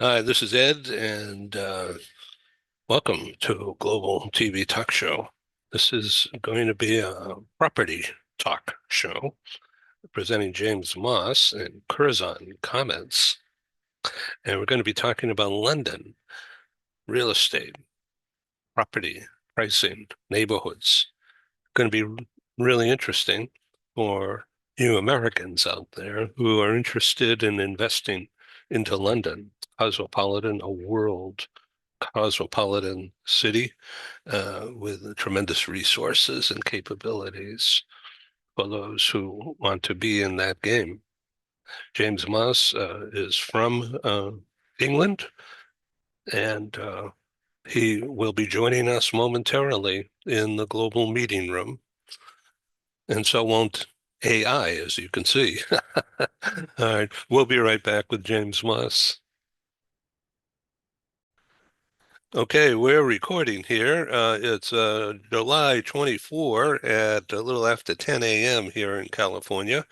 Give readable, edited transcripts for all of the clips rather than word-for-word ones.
Hi, this is Ed, and welcome to Global TV Talk Show. This is going to be a property talk show presenting James Moss and Curzon comments. And we're going to be talking about London, real estate, property, pricing, neighborhoods. Going to be really interesting for you Americans out there who are interested in investing into London, cosmopolitan, a world cosmopolitan city with tremendous resources and capabilities for those who want to be in that game. James Moss is from England, and he will be joining us momentarily in the global meeting room. And so won't AI, as you can see. All right, we'll be right back with James Moss. Okay, we're recording here. It's July 24 at a little after 10 a.m. here in California.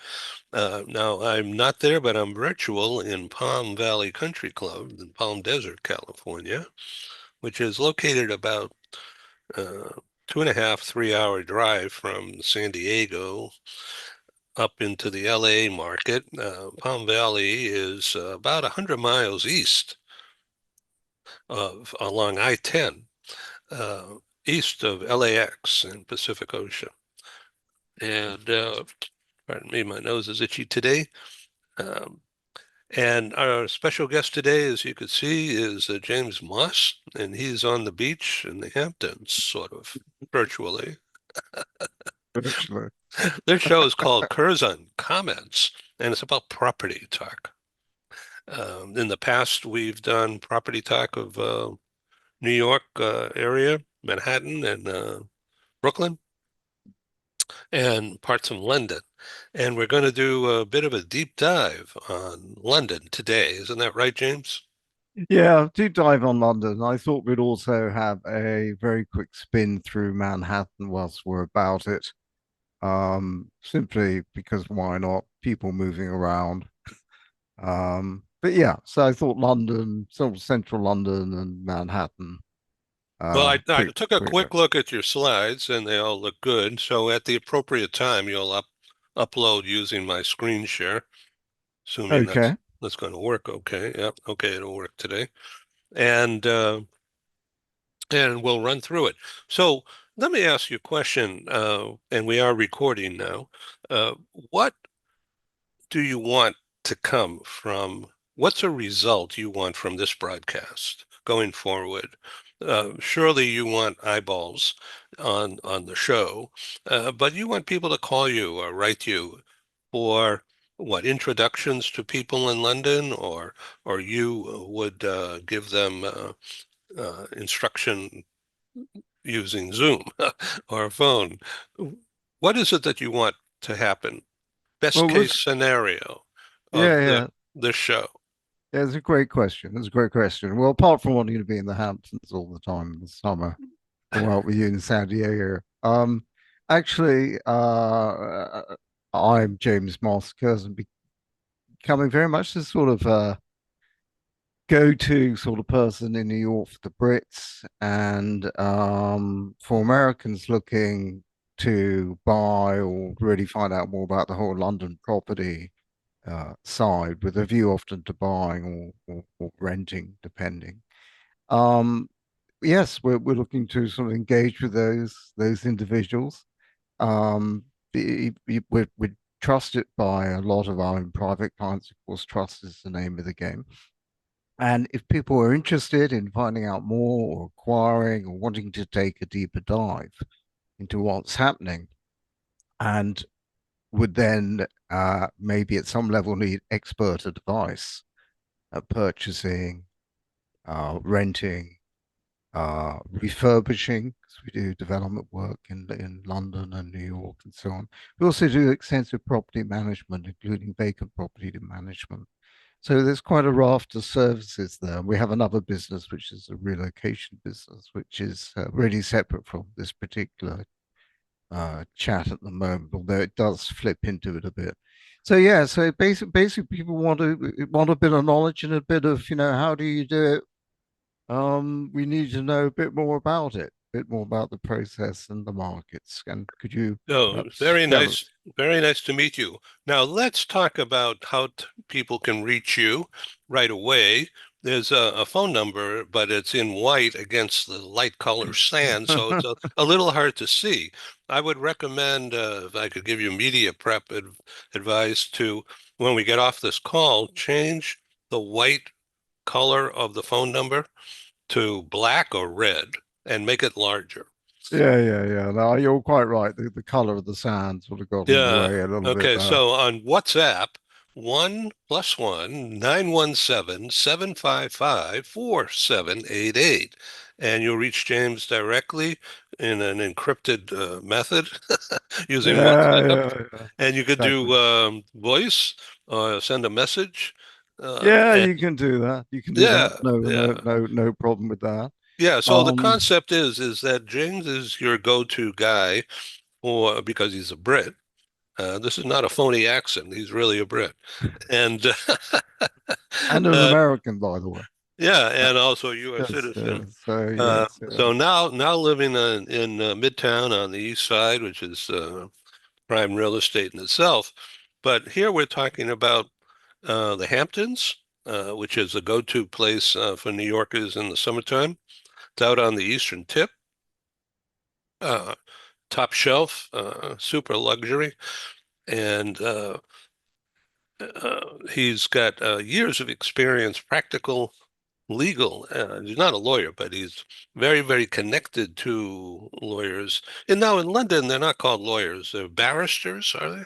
Now, I'm not there, but I'm virtual in Palm Valley Country Club in Palm Desert, California, which is located about 2.5, 3 hour drive from San Diego up into the LA market. Palm Valley is about 100 miles east of along I-10. uh, East of LAX and Pacific Ocean. And pardon me, my nose is itchy today. Um, and our special guest today, as you could see, is James Moss, and he's on the beach in the Hamptons, sort of virtually. Virtually. This show is called Curzon Comments, and it's about property talk. In the past, we've done property talk of New York area, Manhattan, and Brooklyn, and parts of London. And we're going to do a bit of a deep dive on London today. Isn't that right, James? Yeah, deep dive on London. I thought we'd also have a very quick spin through Manhattan whilst we're about it. Simply because why not? People moving around. But yeah, so I thought London, sort of central London and Manhattan. Well, I Quick, took a quick look. quick look at your slides and they all look good. So at the appropriate time, you'll upload using my screen share, assuming Okay. that's going to work okay. Yep, okay, it'll work today. And and we'll run through it. So let me ask you a question, and we are recording now. What do you want to come from? What's a result you want from this broadcast going forward? Surely you want eyeballs on the show, but you want people to call you or write you for what introductions to people in London, or you would give them instruction using Zoom or a phone. What is it that you want to happen? Best Well, case scenario yeah, of yeah. the show. Yeah, it's a great question. It's a great question. Well, apart from wanting to be in the Hamptons all the time in the summer, from out with you in San Diego. Actually, I'm James Moss Curzon, becoming very much the sort of go-to sort of person in New York for the Brits and for Americans looking to buy or really find out more about the whole London property side, with a view often to buying or renting, depending. Um, yes, we're looking to sort of engage with those individuals. Um, we're trusted by a lot of our own private clients. Of course, trust is the name of the game. And if people are interested in finding out more or acquiring or wanting to take a deeper dive into what's happening, and would then maybe at some level need expert advice at purchasing, renting, refurbishing, because we do development work in London and New York and so on. We also do extensive property management, including vacant property management. So there's quite a raft of services there. We have another business, which is a relocation business, which is really separate from this particular chat at the moment, although it does flip into it a bit. So yeah, so basically people want a bit of knowledge and a bit of, how do you do it? We need to know a bit more about it, a bit more about the process and the markets. And could you Oh, perhaps tell us? very nice to meet you. Now let's talk about how people can reach you right away. There's a phone number, but it's in white against the light color sand, so it's a little hard to see. I would recommend, if I could give you media prep advice to, when we get off this call, change the white color of the phone number to black or red and make it larger. Yeah, yeah, yeah. No, you're quite right. The color of the sand sort of got in the Yeah. way a little bit Okay. there. So on WhatsApp, 1+1 917 755 4788, and you'll reach James directly in an encrypted method using Yeah, WhatsApp. yeah, yeah. And you could Exactly. do voice, send a message. Yeah, And you can do that. You can do that. yeah, No, yeah. no, no, no problem with that. Yeah, so the Um, concept is that James is your go-to guy for because he's a Brit. This is not a phony accent. He's really a Brit. And and an uh, American, by the way. yeah, Uh, and also a U.S. yes, citizen. so Uh, yes, so now living in Midtown on the East Side, which is prime real estate in itself. But here we're talking about the Hamptons, which is a go-to place for New Yorkers in the summertime. It's out on the eastern tip, uh, top shelf, super luxury, and he's got years of experience, practical legal. He's not a lawyer, but he's very, very connected to lawyers. And now in London, they're not called lawyers; they're barristers, are they?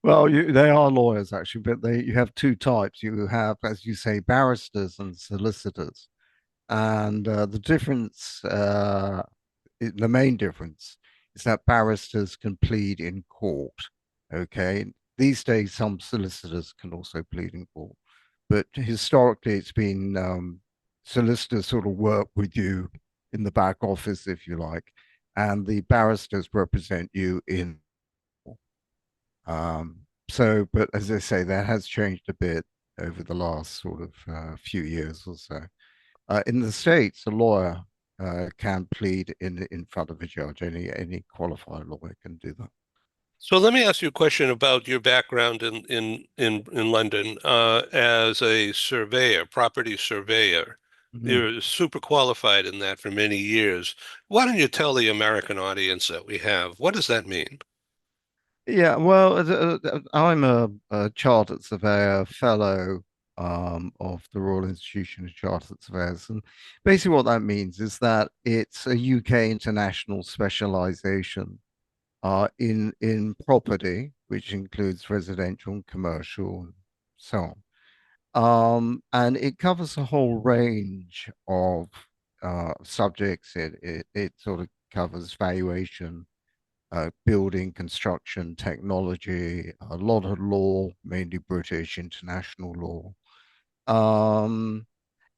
well, they are lawyers actually, but you have two types. You have, as you say, barristers and solicitors, and the difference, the main difference, is that barristers can plead in court. Okay, these days some solicitors can also plead in court, but historically it's been solicitors sort of work with you in the back office, if you like, and the barristers represent you in. But as I say, that has changed a bit over the last sort of few years or so. In the States, a lawyer can plead in front of a judge. Any qualified lawyer can do that. So let me ask you a question about your background in London as a surveyor, property surveyor. Mhm. You're super qualified in that for many years. Why don't you tell the American audience that we have? What does that mean? Yeah, well, I'm a chartered surveyor, fellow of the Royal Institution of Chartered Surveyors, and basically what that means is that it's a UK international specialization in property, which includes residential and commercial and so on. And it covers a whole range of subjects. It sort of covers valuation, building, construction, technology, a lot of law, mainly British international law. Um,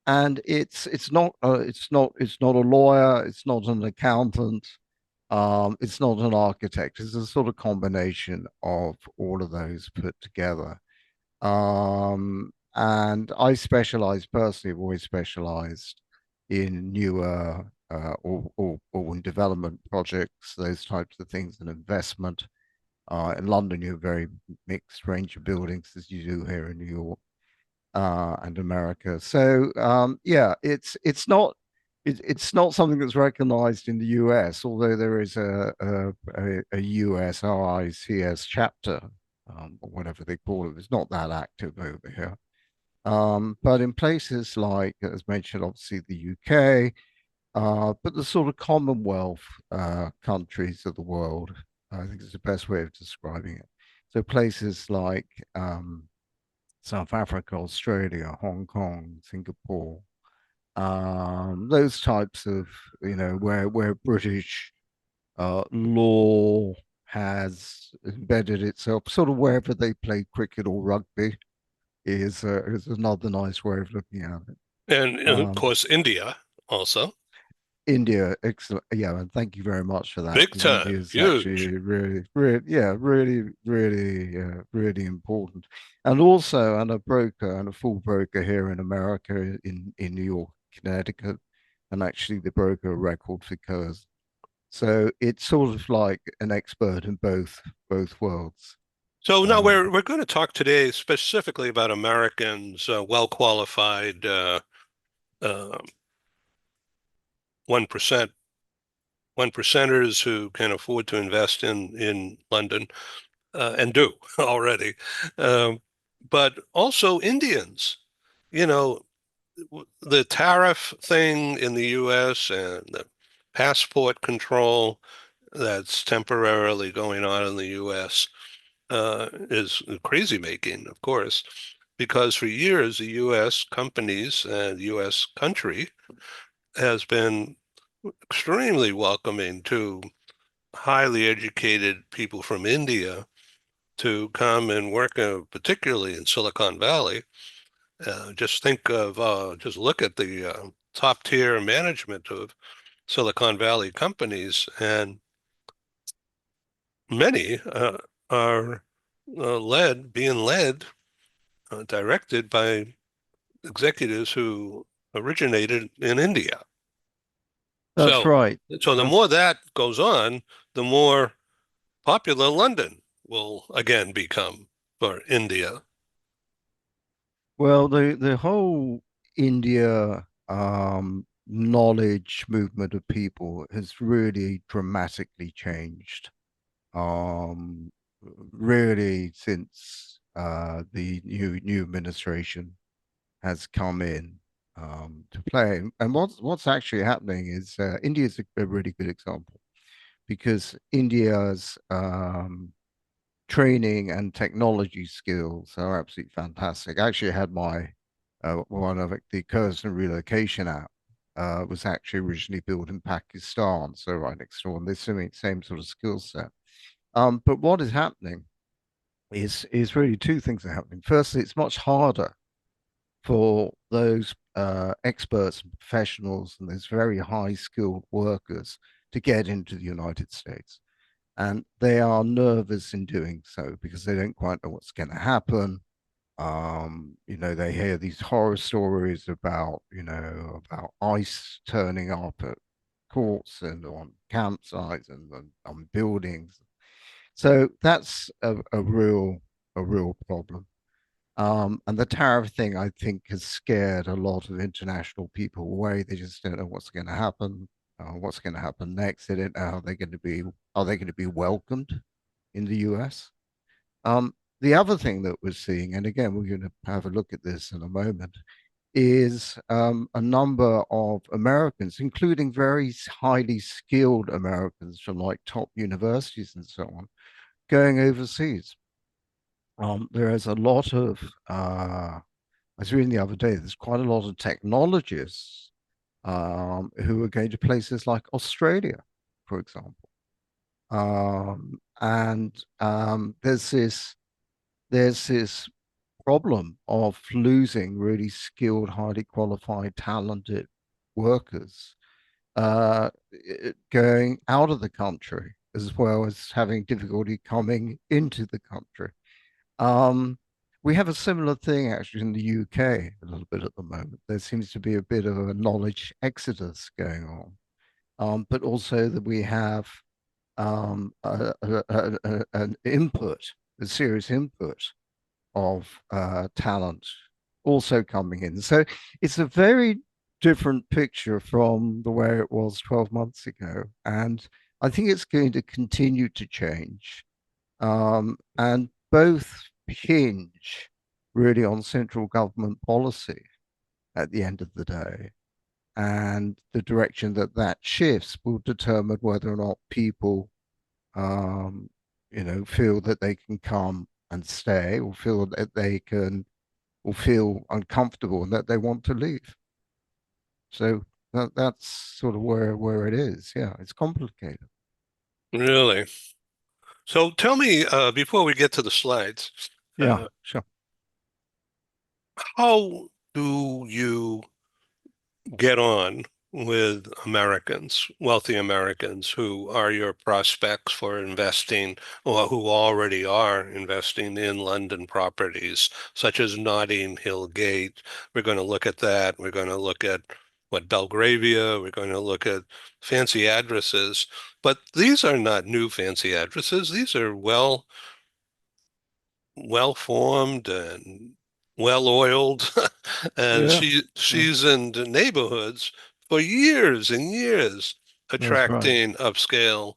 and it's not a lawyer, it's not an accountant, it's not an architect. It's a sort of combination of all of those put together. And I specialize personally, I've always specialized in newer or in development projects, those types of things, and investment. In London, you have very mixed range of buildings as you do here in New York and America. So yeah, it's not something that's recognized in the US, although there is a US RICS chapter, or whatever they call it. It's not that active over here. But in places like, as mentioned, obviously the UK, but the sort of Commonwealth countries of the world, I think is the best way of describing it. So places like South Africa, Australia, Hong Kong, Singapore, those types of, where British law has embedded itself, sort of wherever they play cricket or rugby is another nice way of looking at it. And of Um, course, India also. India, excellent. Yeah, and thank you very much for that Big because India time, is huge. actually really, really, yeah, really important. And also, and a broker and a full broker here in America, in New York, Connecticut, and actually the broker of record for Curzon. So it's sort of like an expert in both worlds. So now Um, we're going to talk today specifically about Americans, well qualified, 1%, one percenters who can afford to invest in London and do already, um, but also Indians. You know, the tariff thing in the U.S. and the passport control that's temporarily going on in the U.S. Is crazy making, of course, because for years the U.S. companies and U.S. country has been extremely welcoming to highly educated people from India to come and work, particularly in Silicon Valley. Just think of, just look at the top tier management of Silicon Valley companies, and many are being led, directed by executives who originated in India. that's So, right. so the That's more that goes on, the more popular London will again become for India. well, the whole India knowledge movement of people has really dramatically changed. Um, really since the new administration has come in to play. And what's actually happening is India is a really good example because India's training and technology skills are absolutely fantastic. I actually had my one of the Curzon relocation app was actually originally built in Pakistan, so right next door, and the same sort of skill set. But what is happening is really two things are happening. Firstly, it's much harder for those experts and professionals and those very high skilled workers to get into the United States. And they are nervous in doing so because they don't quite know what's going to happen. They hear these horror stories about, about ICE turning up at courts and on campsites and on buildings. So that's a real problem. And the tariff thing, I think, has scared a lot of international people away. They just don't know what's going to happen, what's going to happen next. They don't know how they're going to be, are they going to be welcomed in the US? The other thing that we're seeing, and again, we're going to have a look at this in a moment, is a number of Americans, including very highly skilled Americans from like top universities and so on, going overseas. There is a lot of I was reading the other day, there's quite a lot of technologists who are going to places like Australia, for example. And there's this problem of losing really skilled, highly qualified, talented workers going out of the country, as well as having difficulty coming into the country. Um, we have a similar thing actually in the UK a little bit at the moment. There seems to be a bit of a knowledge exodus going on, but also that we have an input, a serious input of talent also coming in. So it's a very different picture from the way it was 12 months ago. And I think it's going to continue to change. And both hinge really on central government policy at the end of the day. And the direction that that shifts will determine whether or not people, um, feel that they can come and stay or feel that they can or feel uncomfortable and that they want to leave. So that's sort of where it is. Yeah, it's complicated. Really? So tell me, before we get to the slides, Yeah, uh, sure. how do you get on with Americans, wealthy Americans who are your prospects for investing or who already are investing in London properties, such as Notting Hill Gate. We're going to look at that. We're going to look at what Belgravia, we're going to look at fancy addresses, but these are not new fancy addresses. These are well formed and well oiled and Yeah, yeah, seasoned neighborhoods for years and years, that's right. attracting upscale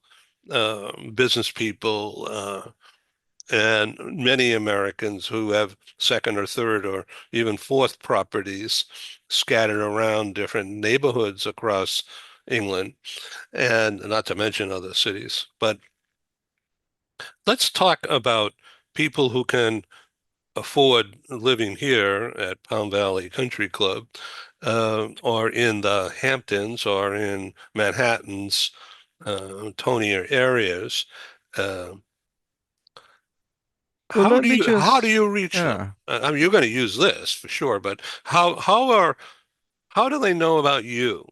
business people and many Americans who have second or third or even fourth properties scattered around different neighborhoods across England, and not to mention other cities. But let's talk about people who can afford living here at Palm Valley Country Club, or in the Hamptons, or in Manhattan's tonier areas. Uh, Well, let me how do just, you reach them? yeah. I mean, you're going to use this for sure, but how do they know about you,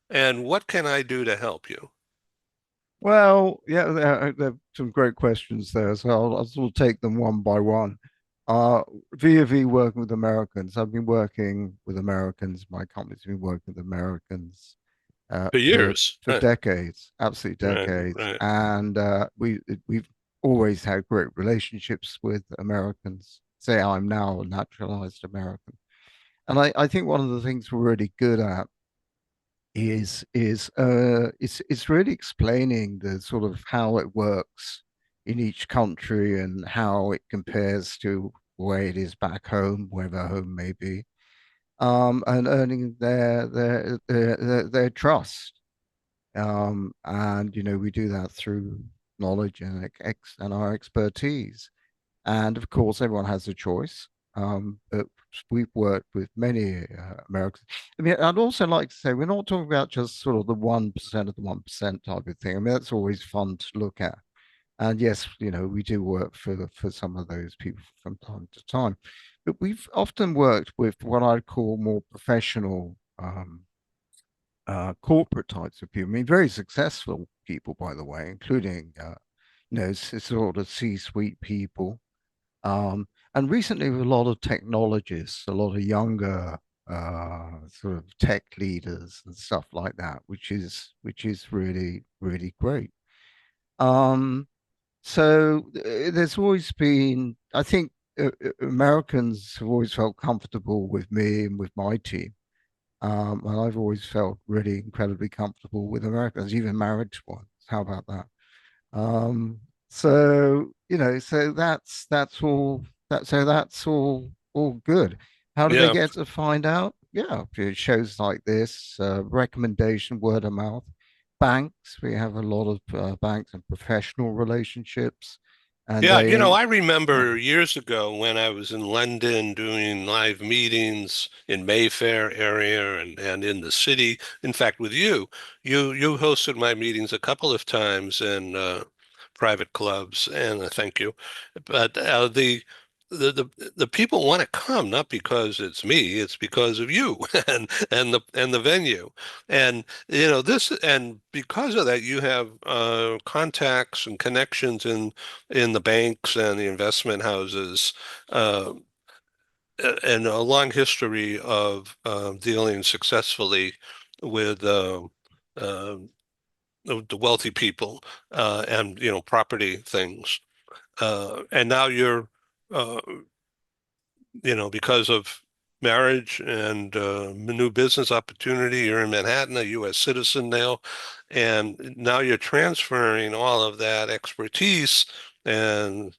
and what can I do to help you? Well, yeah, there are some great questions there, so I'll sort of take them one by one. Uh, V working with Americans. I've been working with Americans. My company's been working with Americans For years, for decades, absolutely right, decades, right. and we've always had great relationships with Americans. Say I'm now a naturalized American, and I think one of the things we're really good at is it's really explaining the sort of how it works in each country and how it compares to where it is back home, wherever home may be, and earning their trust. And we do that through knowledge and and our expertise. And of course, everyone has a choice. But we've worked with many Americans. I mean, I'd also like to say we're not talking about just sort of the 1% of the 1% type of thing. I mean, that's always fun to look at. And yes, we do work for some of those people from time to time. But we've often worked with what I'd call more professional corporate types of people. I mean, very successful people, by the way, including sort of C-suite people, and recently, with a lot of technologists, a lot of younger sort of tech leaders and stuff like that, which is really really great. Um, there's always been, I think, Americans have always felt comfortable with me and with my team. And I've always felt really incredibly comfortable with Americans, even married to one. How about that? So that's all good. How do they Yeah, get to find out? Yeah, through shows like this, recommendation, word of mouth. Banks, we have a lot of banks and professional relationships, and yeah, they, I yeah, remember years ago when I was in London doing live meetings in Mayfair area and in the city. In fact, with you, you hosted my meetings a couple of times in private clubs, and thank you. But the people want to come not because it's me, it's because of you and the venue. And this, and because of that, you have contacts and connections in the banks and the investment houses, uh, and a long history of dealing successfully with uh, the wealthy people, and property things. And now you're, uh, because of marriage and new business opportunity, you're in Manhattan, a U.S. citizen now, and now you're transferring all of that expertise and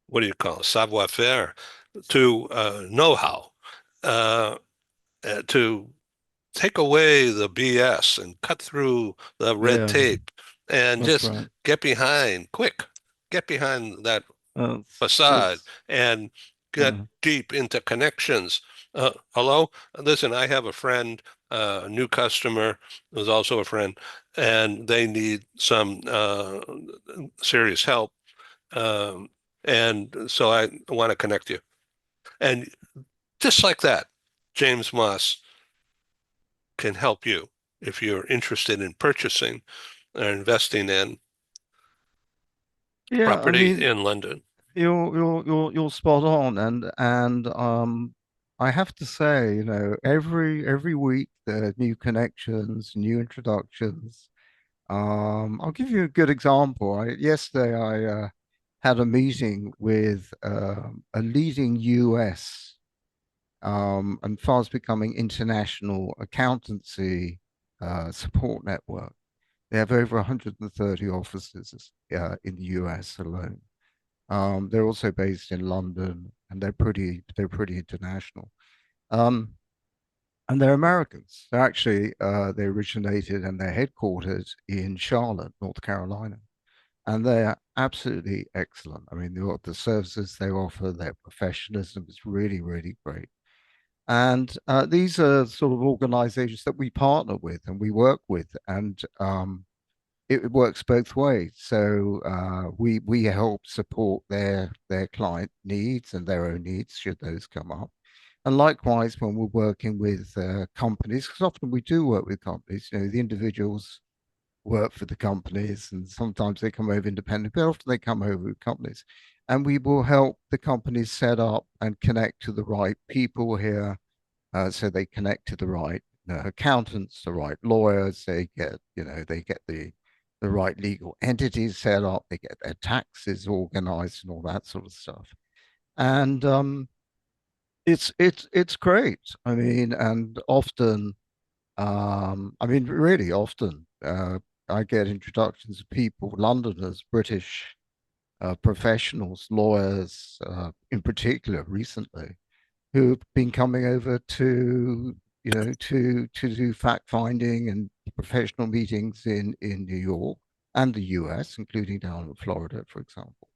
what do you call it, savoir-faire, to know-how, uh, to take away the BS and cut through the red yeah, tape and that's just right. get behind that facade It's and get yeah, deep into connections. Hello, listen, I have a friend, a new customer who's also a friend, and they need some serious help. Um, and so I want to connect you. And just like that, James Moss can help you if you're interested in purchasing or investing in Yeah, I property mean, in London. you're spot on, and I have to say, every week there are new connections, new introductions. I'll give you a good example. Yesterday I had a meeting with a leading US and fast becoming international accountancy support network. They have over 130 offices in the US alone. They're also based in London, and they're pretty international. Um, and they're Americans. They originated and they're headquartered in Charlotte, North Carolina, and they're absolutely excellent. I mean, the services they offer, their professionalism is really, really great. And these are sort of organizations that we partner with and we work with, and it works both ways. So we help support their client needs and their own needs should those come up. And likewise, when we're working with companies, because often we do work with companies, the individuals work for the companies, and sometimes they come over independent, but often they come over with companies, and we will help the companies set up and connect to the right people here so they connect to the right accountants, the right lawyers. They get the right legal entities set up. They get their taxes organized and all that sort of stuff. And it's great. I mean, and often, I mean, really often, I get introductions of people, Londoners, British professionals, lawyers, in particular, recently who've been coming over to do fact finding and professional meetings in New York and the US, including down in Florida, for example.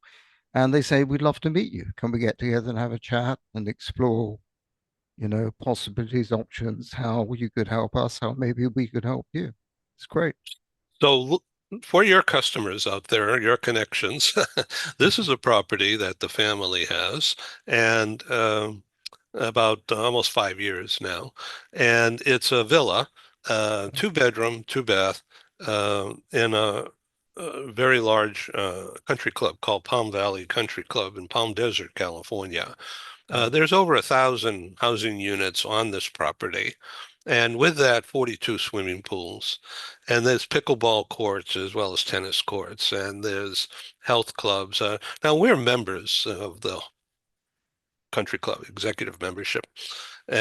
And they say, we'd love to meet you. Can we get together and have a chat and explore, possibilities, options, how you could help us, how maybe we could help you? It's great. So for your customers out there, your connections, this is a property that the family has, and about almost 5 years now. And it's a villa, two bedroom, two bath, in a very large country club called Palm Valley Country Club in Palm Desert, California. There's over 1,000 housing units on this property. And with that, 42 swimming pools. And there's pickleball courts as well as tennis courts. And there's health clubs. Now, we're members of the country club executive membership,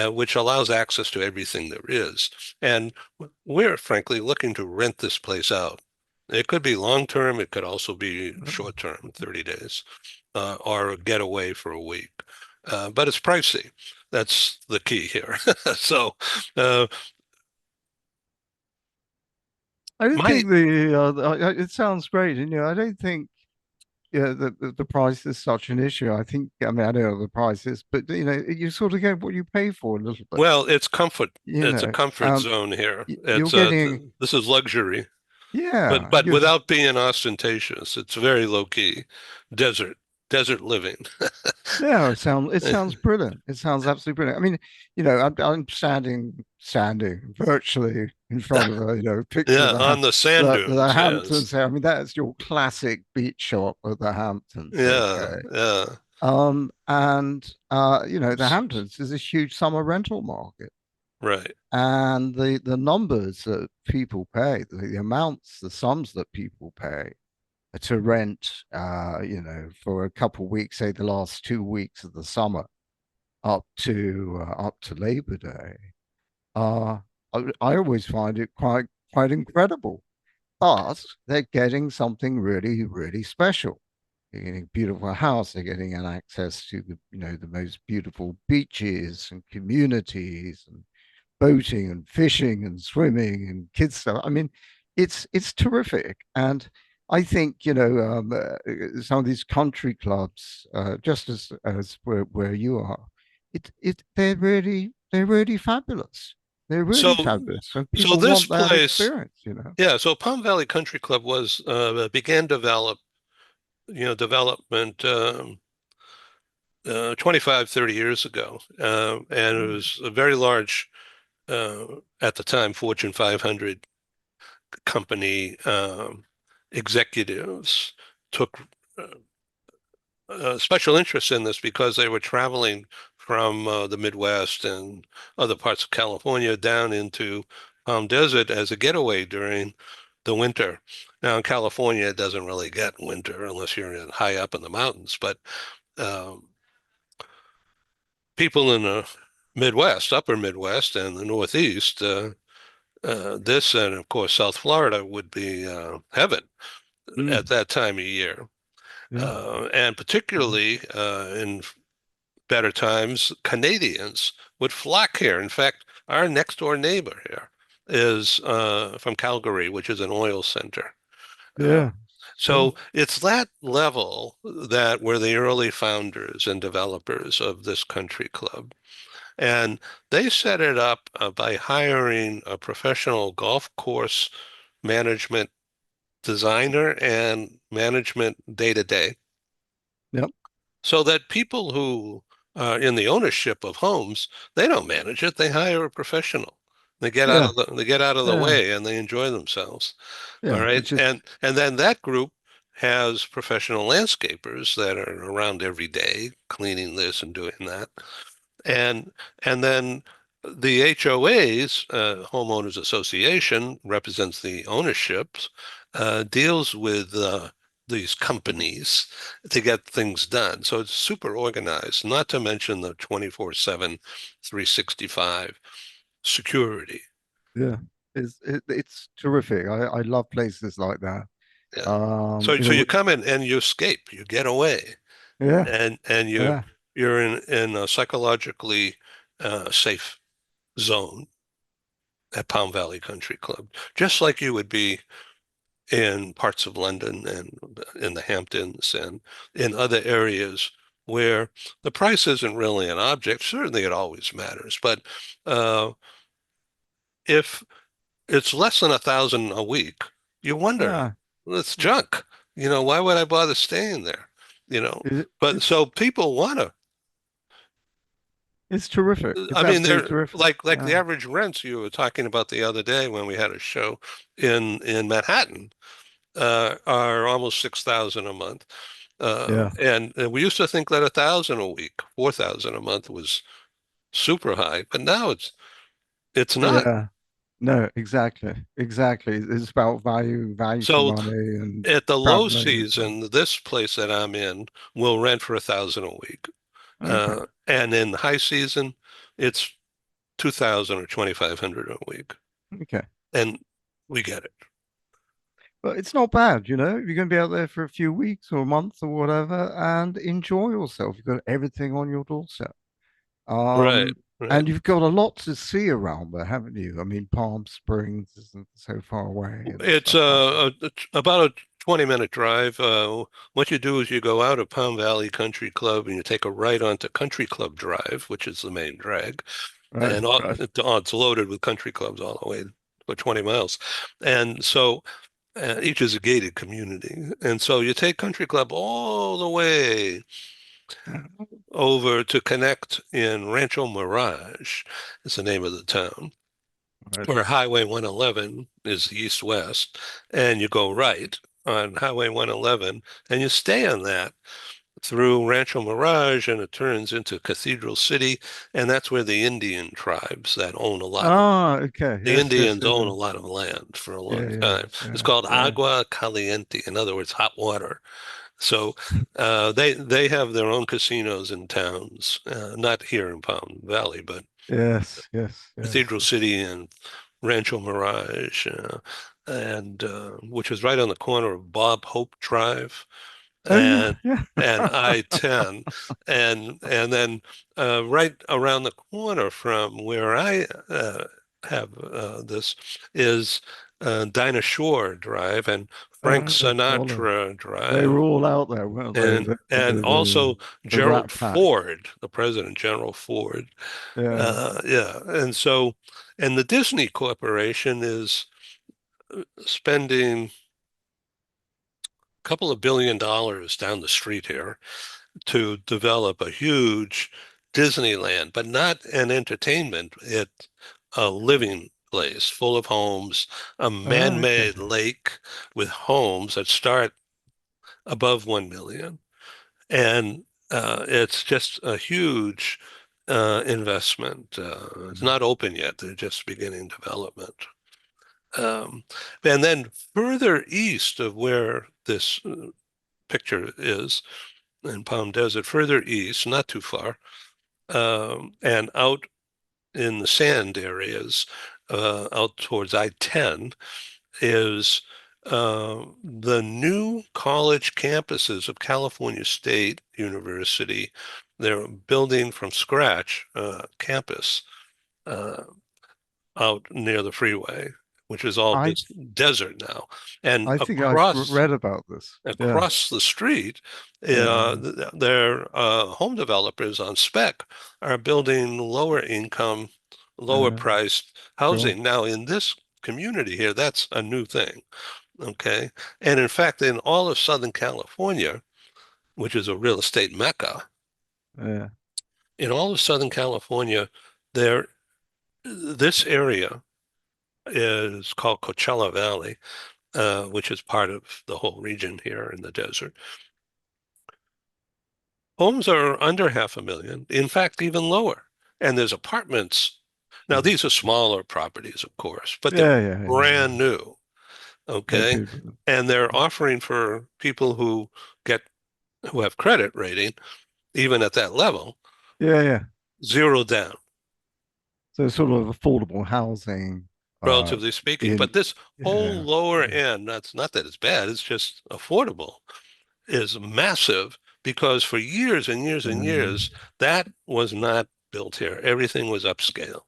which allows access to everything there is. And we're frankly looking to rent this place out. It could be long term, it could also be short term, 30 days, or a getaway for a week. But it's pricey. That's the key here. So, uh, I don't my think it sounds great, and I don't think the price is such an issue. I mean, I don't know the prices, but you sort of get what you pay for a little bit. well, it's comfort. You It's a know, comfort zone here. you're It's getting, this is luxury, but yeah, without being ostentatious. It's very low key, desert desert living. yeah. It sounds brilliant. It sounds absolutely brilliant. I mean, I'm standing virtually in front of a picture of Yeah, on the sand the dunes. Yes. Hamptons here. I mean, that's your classic beach shot of the Hamptons. Yeah, Okay. yeah, And the Hamptons is a huge summer rental market. right. And the numbers that people pay, the amounts, the sums that people pay to rent, for a couple of weeks, say the last 2 weeks of the summer, up to Labor Day, uh, I always find it quite incredible. But they're getting something really, really special. They're getting a beautiful house. They're getting an access to the most beautiful beaches and communities and boating and fishing and swimming and kids stuff. I mean, it's terrific. And I think some of these country clubs, just as where you are, they're really fabulous. They're So, really fabulous. So so people this want that place, experience. yeah. So Palm Valley Country Club was began development 25, 30 years ago, and it was a very large at the time, Fortune 500 company executives took uh, special interest in this because they were traveling from the Midwest and other parts of California down into Palm Desert as a getaway during the winter. Now, in California, it doesn't really get winter unless you're high up in the mountains, but um, people in the Midwest, upper Midwest, and the Northeast, this and of course South Florida would be heaven Mm, at that time of year. yeah. And Mhm. particularly in better times, Canadians would flock here. In fact, our next door neighbor here is from Calgary, which is an oil center. Uh, Yeah. so Cool. it's that level that were the early founders and developers of this country club. And they set it up by hiring a professional golf course management designer and management day to day, Yep. so that people who are in the ownership of homes, they don't manage it. They hire a professional. Yeah. They get out of the Yeah. way and they enjoy themselves. All Yeah. right. It's just, And then that group has professional landscapers that are around every day cleaning this and doing that. And and then the HOAs, Homeowners Association, represents the ownerships, deals with these companies to get things done. So it's super organized, not to mention the 24/7, 365 security. yeah. It's terrific. I love places like that. Yeah. So You so know, you come in and you escape, you get away, yeah. and Yeah. you're in a psychologically safe zone at Palm Valley Country Club, just like you would be in parts of London and in the Hamptons and in other areas where the price isn't really an object. Certainly, it always matters, but uh, if it's less than 1,000 a week, you wonder, Yeah. well, it's junk. Why would I bother staying there? You know, but It's so people want to. it's terrific. It's I mean, absolutely they're terrific. like the Yeah. average rents you were talking about the other day when we had a show in Manhattan are almost 6,000 a month. Yeah. And we used to think that 1,000 a week, 4,000 a month was super high, but now it's not. Yeah. No, exactly. Exactly. It's about value for So money and at the low traveling and stuff. season, this place that I'm in will rent for 1,000 a week. Okay. And in high season, it's 2,000 or 2,500 a week. Okay. And we get it. But it's not bad, you know. You're going to be out there for a few weeks or a month or whatever and enjoy yourself. You've got everything on your doorstep. Right, Um, right. and you've got a lot to see around there, haven't you? I mean, Palm Springs isn't so far away and It's stuff like that. about a 20-minute drive. What you do is you go out of Palm Valley Country Club and you take a right onto Country Club Drive, which is the main drag, Right, and right. it's loaded with country clubs all the way for 20 miles. And so each is a gated community. And so you take Country Club all the way over to connect in Rancho Mirage, is the name of the town, Right. where Highway 111 is the east-west, and you go right on Highway 111, and you stay on that through Rancho Mirage, and it turns into Cathedral City, and that's where the Indian tribes that own a lot of Ah, okay. the Yes, yes, Indians own yeah. a lot of land for a long Yeah, yeah, time. It's yeah, called yeah. agua caliente, in other words, hot water. So they have their own casinos in towns, not here in Palm Valley, but Yes, yes, yes. Cathedral City and Rancho Mirage, and which is right on the corner of Bob Hope Drive Oh yeah, and yeah. I-10, and then right around the corner from where I have this is Dinah Shore Drive and Frank Golly. Sinatra They Drive. were all out there, weren't they? And also The Rat Gerald Pack. Ford, the president, Gerald Ford. Yeah. Yeah. And the Disney Corporation is spending a couple of $1 billion down the street here to develop a huge Disneyland, but not an entertainment. a living place full of homes, a Oh, okay. man-made lake with homes that start above 1 million. And it's just a huge investment. It's Mm, not open yet. They're just beginning development. Um, and then further east of where this picture is, in Palm Desert, further east, not too far, and out in the sand areas, out towards I-10, is the new college campuses of California State University. They're building from scratch campus uh, out near the freeway, which is all I this desert now. And I think I've read about this. Yeah. across the street, Mm, their home developers on spec are building lower income, lower yeah. priced Sure. housing. Now, in this community here, that's a new thing. Okay. And in fact, in all of Southern California, which is a real estate mecca, Yeah. in all of Southern California, there, this area is called Coachella Valley, which is part of the whole region here in the desert. Homes are under 500,000, in fact, even lower. And there's apartments. Now, Mm. these are smaller properties, of course, but they're Yeah, yeah, yeah, brand yeah. new. No Okay. people. And they're offering for people get who have credit rating, even at that level, Yeah, yeah. zero down, So sort of affordable housing, uh, relatively speaking. in But this whole yeah, lower yeah, end, that's not that it's bad, it's just affordable, is massive because for years and years and yeah. years, that was not built here. Everything was upscale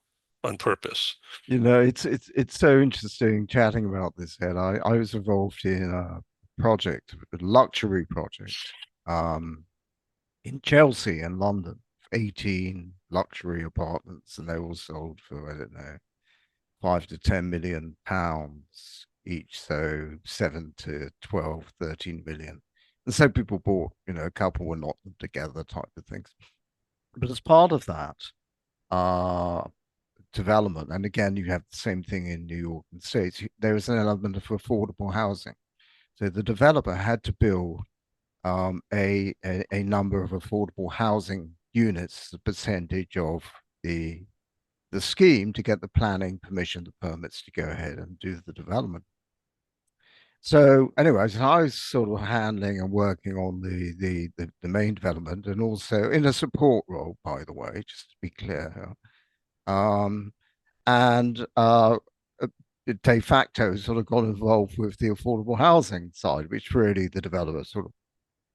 on purpose. It's so interesting chatting about this, Ed. I was involved in a project, a luxury project, um, in Chelsea and London, 18 luxury apartments, and they all sold for, I don't know, 5 to 10 million pounds each, so 7 to 12, 13 million. And so people bought, a couple were not together type of things. But as part of that, uh, development, and again, you have the same thing in New York and States, there is an element of affordable housing. So the developer had to build a number of affordable housing units, the percentage of the the scheme to get the planning permission, the permits to go ahead and do the development. So, anyways, I was sort of handling and working on the main development and also in a support role, by the way, just to be clear. Um, and de facto sort of got involved with the affordable housing side, which really the developer sort of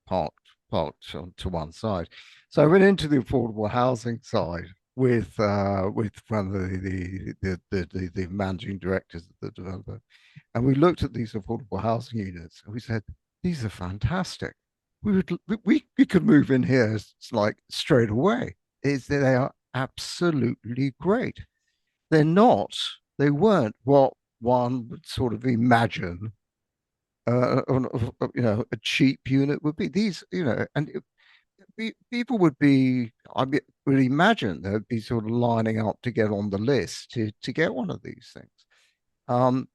parked parked to one side. So I went into the affordable housing side with one of the managing directors of the developer, and we looked at these affordable housing units, and we said these are fantastic. We could move in here like straight away. Is they are absolutely great. They're not. They weren't what one would sort of imagine a cheap unit would be. These, and people would be, would imagine they'd be sort of lining up to get on the list to get one of these things. Um,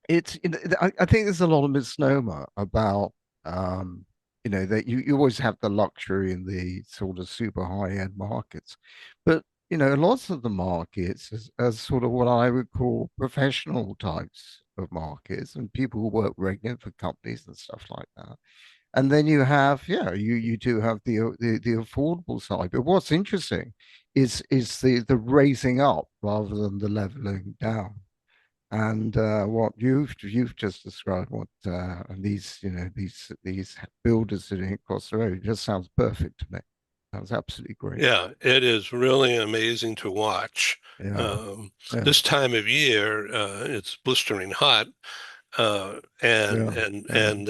I think there's a lot of misnomer about, um, that you always have the luxury in the sort of super high end markets, but lots of the markets as sort of what I would call professional types of markets and people who work regularly for companies and stuff like that. And then you have, yeah, you do have the affordable side. But what's interesting is the raising up rather than the leveling down. And what you've just described, what these these builders are doing across the road, just sounds perfect to me. Sounds absolutely great. Yeah, it is really amazing to watch. Yeah, Um, yeah, this time of year, it's blistering hot, and yeah, and yeah. and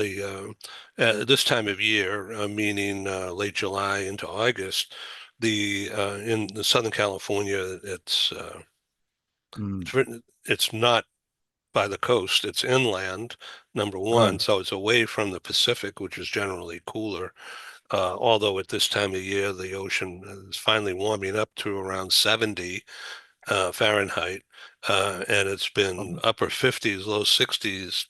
this time of year, meaning late July into August, the in the Southern California, Mm. it's not by the coast, it's inland, number one, Oh, so it's away from the Pacific, which is generally cooler. Although at this time of year, the ocean is finally warming up to around 70. Fahrenheit, and it's been Oh, upper 50s, low 60s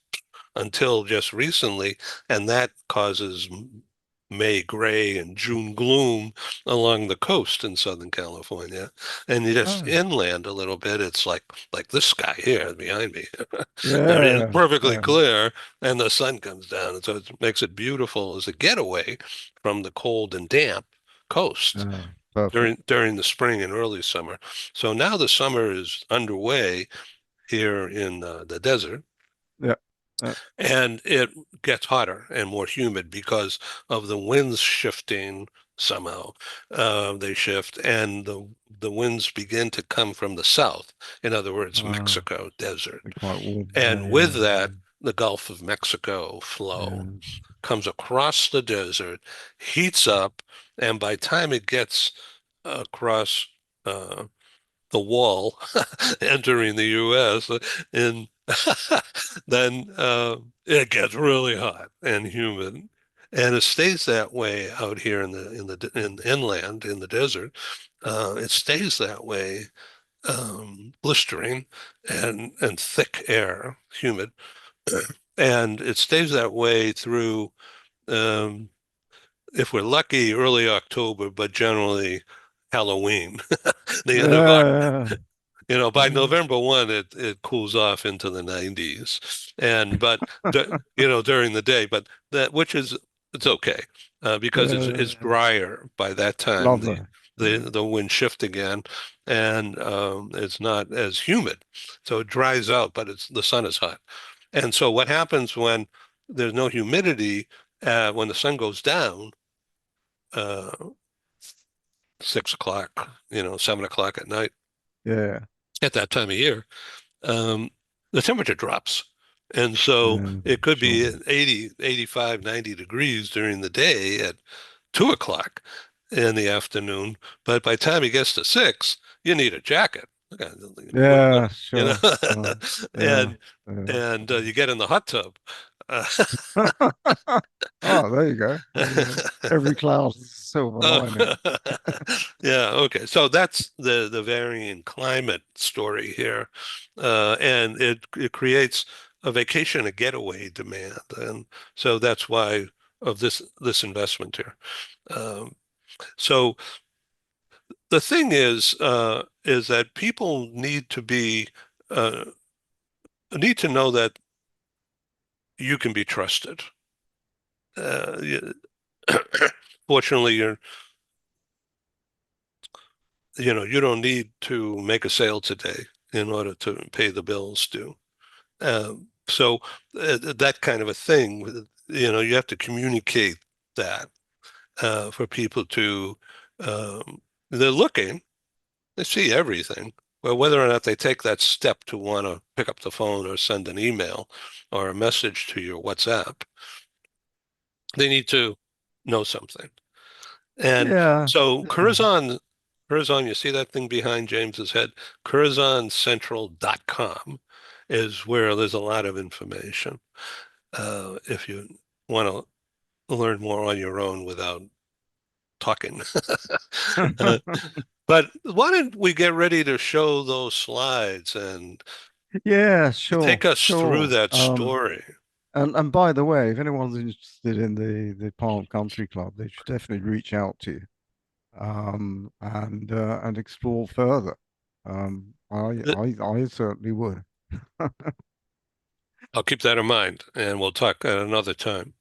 until just recently, and that causes May gray and June gloom along the coast in Southern California. And you just oh, inland a little bit, it's like this sky here behind me. It's yeah, perfectly yeah, clear, and the sun comes down, and so it makes it beautiful as a getaway from the cold and damp coast yeah, perfect. during the spring and early summer. So now the summer is underway here in the desert, Yeah, yeah, and it gets hotter and more humid because of the winds shifting somehow. They shift, and the winds begin to come from the south. In other words, uh, Mexico desert. they're quite warm. Yeah, And with yeah, that, the Gulf of Mexico yeah, flow comes across the desert, heats up, and by the time it gets across uh, the wall entering the U.S. and then it gets really hot and humid, and it stays that way out here in inland in the desert. It stays that way, blistering and thick air, humid, and it stays that way through. Um, if we're lucky, early October, but generally Halloween, the end of yeah, by yeah, November 1, it cools off into the 90s. And but during the day, but that which is it's okay because it's yeah. drier by that time. The Lovely. the Yeah, the wind shift again, and it's not as humid, so it dries out. But the sun is hot, and so what happens when there's no humidity? When the sun goes down, uh, 6 o'clock, 7 o'clock at night, yeah, at that time of year, um, the temperature drops. And so yeah, it could sure. be 80, 85, 90 degrees during the day at 2 o'clock in the afternoon. But by the time it gets to 6, you need a jacket. Okay, Yeah, you know, sure. Yeah, and yeah. you get in the hot tub. Uh, Oh, there you go. Every cloud is a silver lining. yeah, okay. So that's the varying climate story here. And it creates a vacation, a getaway demand. And so that's why of this investment here. Um, so the thing is that people uh, need to know that you can be trusted. You- Fortunately, you don't need to make a sale today in order to pay the bills due. So that kind of a thing, you have to communicate that for people to, they're looking, they see everything. Well, whether or not they take that step to want to pick up the phone or send an email or a message to your WhatsApp, they need to know something. And Yeah, so yeah. Curzon, you see that thing behind James's head? CurzonCentral.com is where there's a lot of information. If you want to learn more on your own without talking. Uh, but why don't we get ready to show those slides and Yeah, sure, take us through sure. that story? And by the way, if anyone's interested in the Palm Country Club, they should definitely reach out to you, and explore further. I certainly would. I'll keep that in mind, and we'll talk at another time.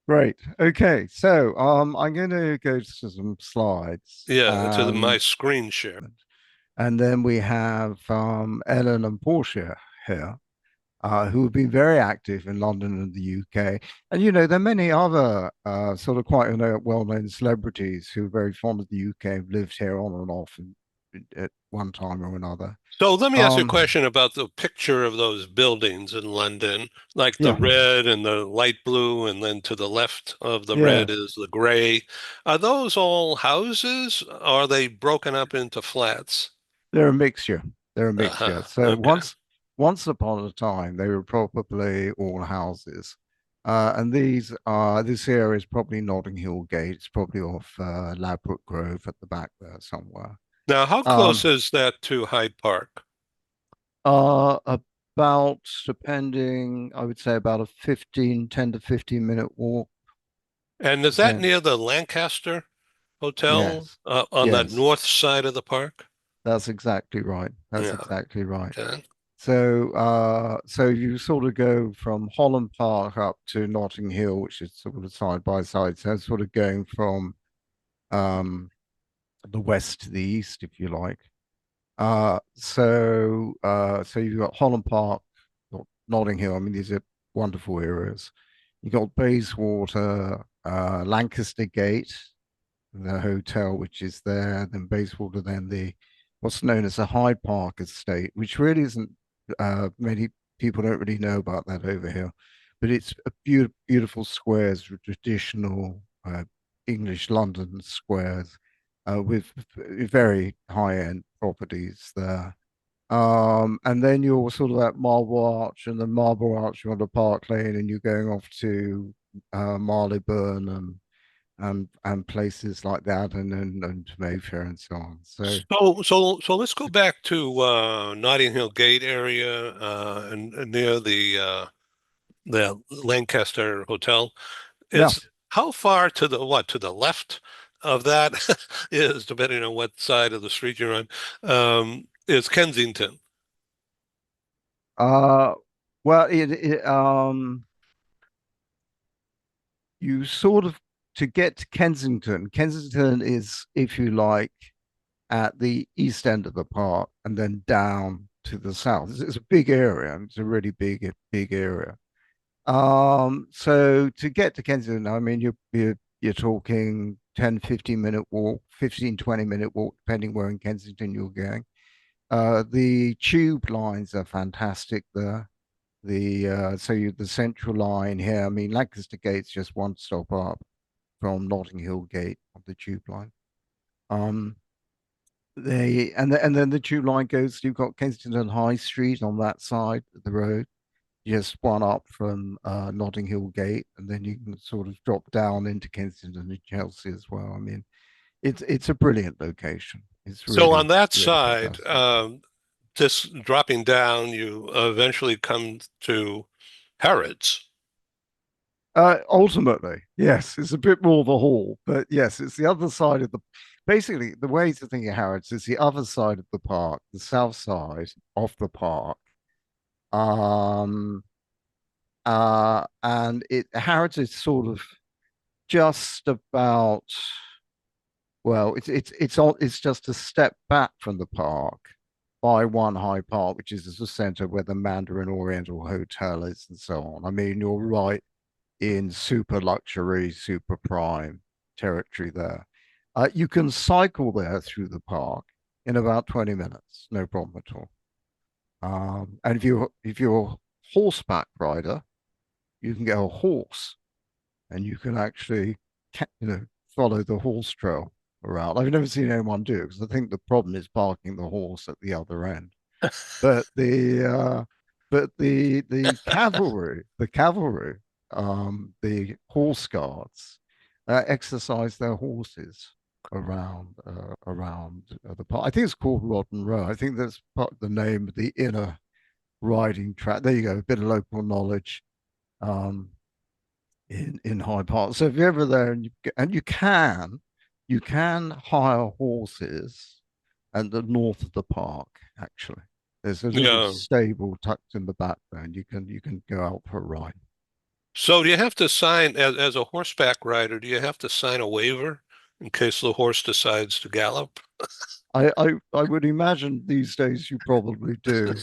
Great. Okay, so I'm going to go to some slides, Yeah, to my screen share. and then we have Ellen and Portia here, who have been very active in London and the UK. And there are many other sort of quite well-known celebrities who are very fond of the UK, have lived here on and off at one time or another. So let me ask you a Um, question about the picture of those buildings in London, like the yeah, red and the light blue, and then to the left of the red yes, is the gray. Are those all houses? Or are they broken up into flats? they're a mixture. They're a mixture. Uh-huh. So Okay. once upon a time, they were probably all houses. And this area is probably Notting Hill Gate. It's probably off Ladbroke Grove at the back there somewhere. Now, how close Um, is that to Hyde Park? about, depending, I would say about a 10 to 15 minute walk. And is that Depend. near the Lancaster Hotel Yes, on the yes, north side of the park? that's exactly right. That's Yeah. exactly right. Okay. So you sort of go from Holland Park up to Notting Hill, which is sort of side by side. So sort of going from um, the west to the east, if you like. So you've got Holland Park, got Notting Hill. I mean, these are wonderful areas. You got Bayswater, Lancaster Gate, the hotel which is there, then Bayswater, then the what's known as the Hyde Park estate, which really isn't many people don't really know about that over here, but it's a beautiful squares, traditional English London squares with very high-end properties there. And then you're sort of at Marble Arch, and then Marble Arch, you're on the Park Lane, and you're going off to Marylebone and places like that, and Mayfair and so on. So So let's go back to Notting Hill Gate area and near the Lancaster Hotel. yeah, Is how far to the what to the left of that is, depending on what side of the street you're on, is Kensington. uh, well, you sort of to get to Kensington. Kensington is, if you like, at the east end of the park, and then down to the south. It's a big area. It's a really big area. So to get to Kensington, I mean, you're talking 10, 15 minute walk, 15, 20 minute walk, depending where in Kensington you're going. The tube lines are fantastic there. The central line here, I mean, Lancaster Gate's just one stop up from Notting Hill Gate on the tube line. Um, and then the tube line goes, you've got Kensington High Street on that side of the road, just one up from Notting Hill Gate, and then you can sort of drop down into Kensington and Chelsea as well. I mean, it's a brilliant location. It's So on really, that really side, fantastic. just dropping down, you eventually come to Harrods. Ultimately, yes, it's a bit more of a haul, but yes, it's the other side of the. Basically, the way to think of Harrods is the other side of the park, the south side of the park. Um, and it Harrods is sort of just about. Well, it's just a step back from the park by one high park, which is the center where the Mandarin Oriental Hotel is, and so on. I mean, you're right in super luxury, super prime territory there. You can cycle there through the park in about 20 minutes, no problem at all. And if you're a horseback rider, you can get a horse and you can actually, follow the horse trail around. I've never seen anyone do it because I think the problem is parking the horse at the other end. But the cavalry, the horse guards, exercise their horses around the park. I think it's called Rodden Row. I think that's part of the name of the inner riding track. There you go, a bit of local knowledge um, in Hyde Park. So if you're ever there and you can hire horses at the north of the park, actually. There's a little Yeah. stable tucked in the back there, and you can go out for a ride. So do you have to sign as a horseback rider, do you have to sign a waiver in case the horse decides to gallop? I would imagine these days you probably do,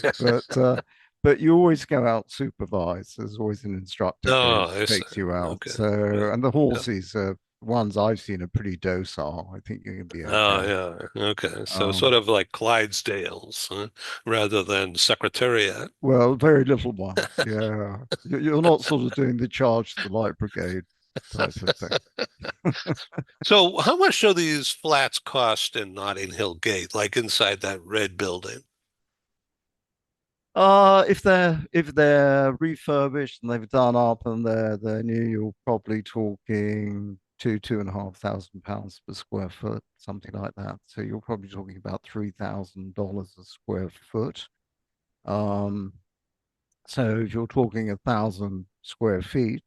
but you always go out supervised. There's always an instructor Oh, goes I see. takes you out. Okay. Yeah. So and the Yeah. horses ones I've seen are pretty docile. I think you're gonna be Oh, okay. yeah. Okay. So sort Um, of like Clydesdales, rather than Secretariat. well, very little ones. Yeah, you're not sort of doing the charge to the light brigade type of thing. So how much do these flats cost in Notting Hill Gate, like inside that red building? If they're refurbished and they've done up and they're new, you're probably talking £2,500 per square foot, something like that. So you're probably talking about $3,000 a square foot. Um, so if you're talking 1,000 square feet,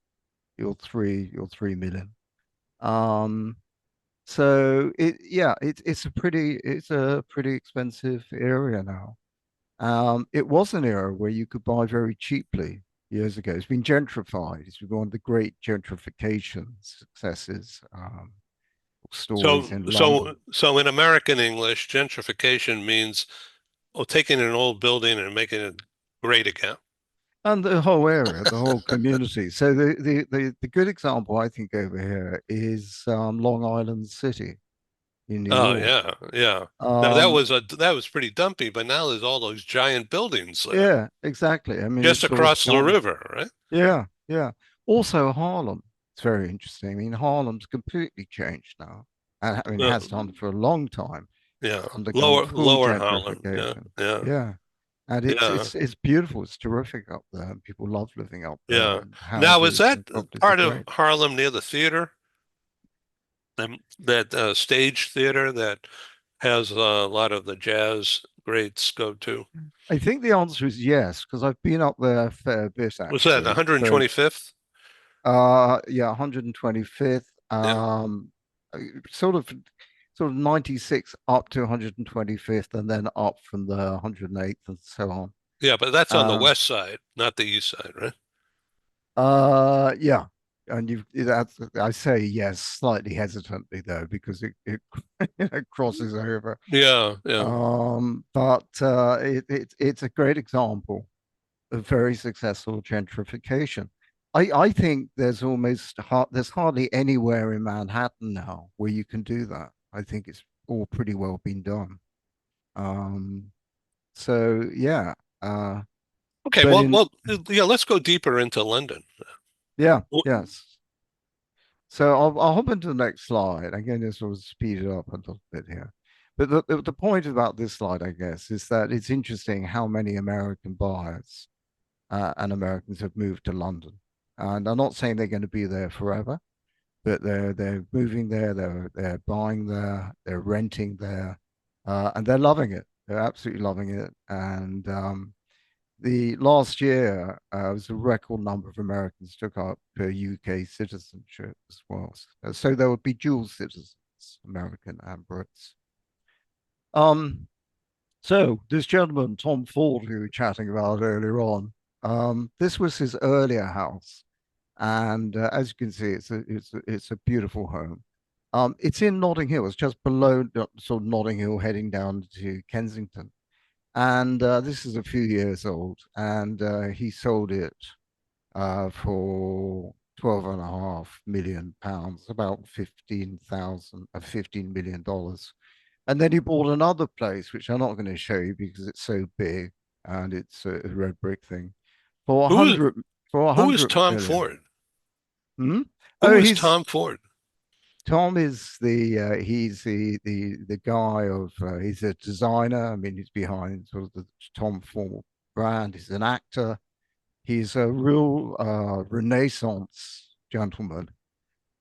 you're 3 million. Um, so it's a pretty expensive area now. It was an era where you could buy very cheaply years ago. It's been gentrified. It's been one of the great gentrification successes, stories So, in so, London. so in American English, gentrification means taking an old building and making it great again. And the whole area, the whole community. So the good example I think over here is Long Island City in New Oh York. yeah, yeah. Now Um, that was pretty dumpy, but now there's all those giant buildings there, yeah, exactly. I mean, just it's sort of across the gone. river, right? Yeah, yeah. Also, Harlem. It's very interesting. I mean, Harlem's completely changed now. And I mean, it Uh, has done for a long time. yeah, Undergone full lower Holland. Yeah, gentrification. yeah, Yeah. And it's yeah, it's it's beautiful. It's terrific up there. And people love living up there. yeah. And Now, is houses that and properties are part of great. Harlem near the theater? That stage theater that has a lot of the jazz greats go to. I think the answer is yes, because I've been up there a fair bit Was that actually. So 125th? yeah, 125th, Yeah. uh, sort of sort of 96 up to 125th, and then up from the 108th and so on. Yeah, but that's on the Uh west side, not the east side, right? yeah. And that's I say yes slightly hesitantly though, because it crosses over. Yeah, yeah. But it's a great example a very successful gentrification. I think there's hardly anywhere in Manhattan now where you can do that. I think it's all pretty well been done. Um, so yeah, uh, Okay, but in yeah, let's go deeper into London. yeah, yes. So I'll hop into the next slide. Again, this will speed it up a little bit here. But the point about this slide, I guess, is that it's interesting how many American buyers and Americans have moved to London. And I'm not saying they're going to be there forever, but they're moving there, they're buying there, they're renting there, and they're loving it. They're absolutely loving it. And the last year was a record number of Americans took up UK citizenship as well. So there would be dual citizens, American and Brits. Um, so this gentleman, Tom Ford, who we were chatting about earlier on, this was his earlier house, and as you can see, it's a beautiful home. It's in Notting Hill. It's just below sort of Notting Hill, heading down to Kensington. And this is a few years old, and he sold it for 12.5 million pounds, about 15 million dollars. And then he bought another place, which I'm not going to show you because it's so big and it's a red brick thing, for a Who is hundred for a who is hundred Tom million. Ford? Hmm? Oh, Who is he's Tom Ford? Tom is the guy of he's a designer. I mean, he's behind sort of the Tom Ford brand. He's an actor. He's a real Renaissance gentleman,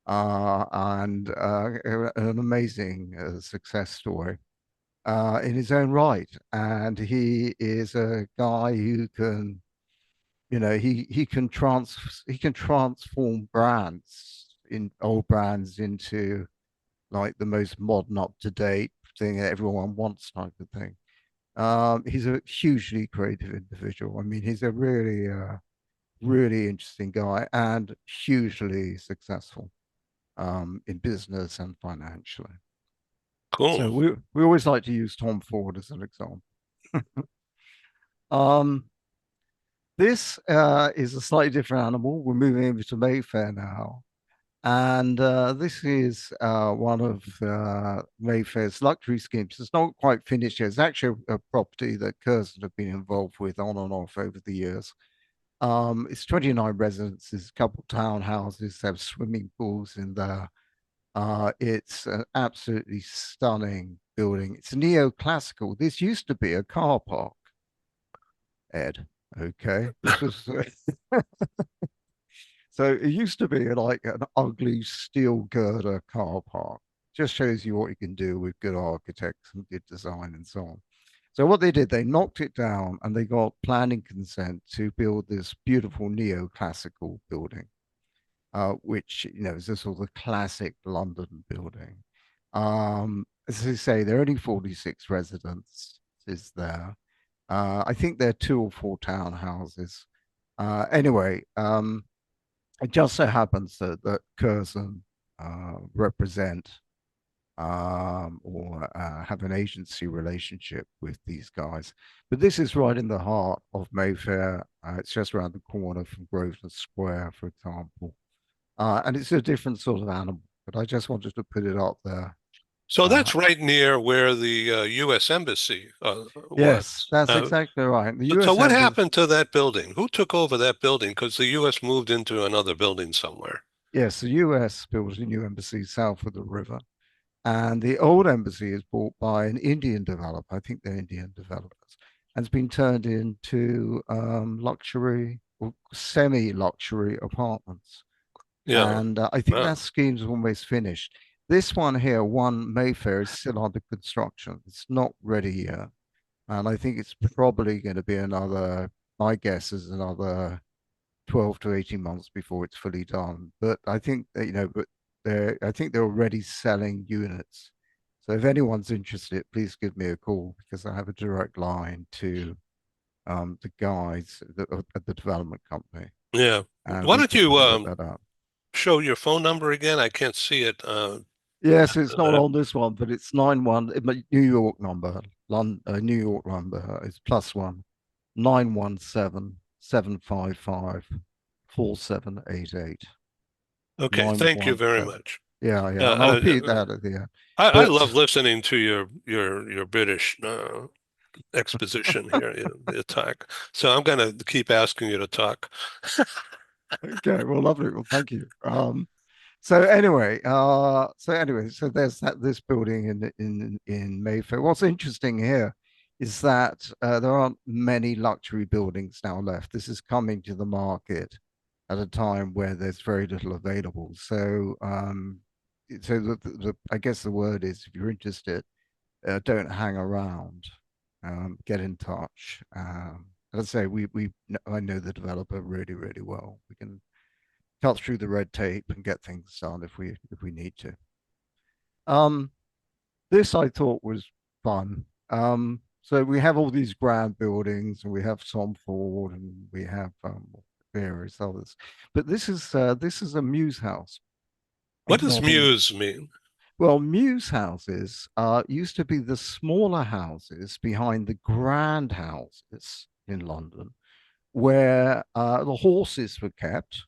and an amazing success story in his own right. And he is a guy who can, he can transform brands in old brands into like the most modern, up to date thing that everyone wants type of thing. He's a hugely creative individual. I mean, he's a really interesting guy and hugely successful in business and financially. Cool. So we always like to use Tom Ford as an example. Um, this is a slightly different animal. We're moving over to Mayfair now. And this is one of Mayfair's luxury schemes. It's not quite finished yet. It's actually a property that Curzon have been involved with on and off over the years. It's 29 residences, a couple townhouses, have swimming pools in there. It's an absolutely stunning building. It's neoclassical. This used to be a car park, Ed. Okay. This was So it used to be like an ugly steel girder car park. Just shows you what you can do with good architects and good design and so on. So what they did, they knocked it down and they got planning consent to build this beautiful neoclassical building, which is a sort of classic London building. As I say, there are only 46 residents is there. I think there are two or four townhouses. Anyway, it just so happens that Curzon represent or have an agency relationship with these guys. But this is right in the heart of Mayfair. It's just around the corner from Grosvenor Square, for example. And it's a different sort of animal, but I just wanted to put it up there. So Uh, that's right near where the U.S. Embassy yes, was. that's exactly right. The So US what Embassy, happened to that building? Who took over that building? Because the U.S. moved into another building somewhere. yes, the US built a new embassy south of the river. And the old embassy is bought by an Indian developer. I think they're Indian developers, and it's been turned into luxury or semi-luxury apartments. Yeah. And I think Wow. that scheme's almost finished. This one here, One Mayfair, is still under construction. It's not ready yet. And I think it's probably going to be another, my guess is another 12 to 18 months before it's fully done. But I think that, but I think they're already selling units. So if anyone's interested, please give me a call because I have a direct line to the guys at the development company, Yeah. and Why we don't can you work that out. show your phone number again? I can't see it. Yes, it's not There. on this one, but it's 91. New York number. New York number is +1 917 755 4788. Okay. Thank you very 917. much. Yeah, yeah. And I'll Uh, repeat uh, that at the end. I But love listening to your British exposition here, the attack. So I'm going to keep asking you to talk. okay, well, lovely. Well, thank you. So anyway, there's this building in Mayfair. What's interesting here is that there aren't many luxury buildings now left. This is coming to the market at a time where there's very little available. So I guess the word is, if you're interested, don't hang around. Get in touch. As I say, I know the developer really, really well. We can cut through the red tape and get things done if we need to. Um, this I thought was fun. So we have all these grand buildings, and we have Tom Ford, and we have various others. But this is a Muse house What in does Notting. muse mean? Well, Muse houses used to be the smaller houses behind the grand houses in London, where the horses were kept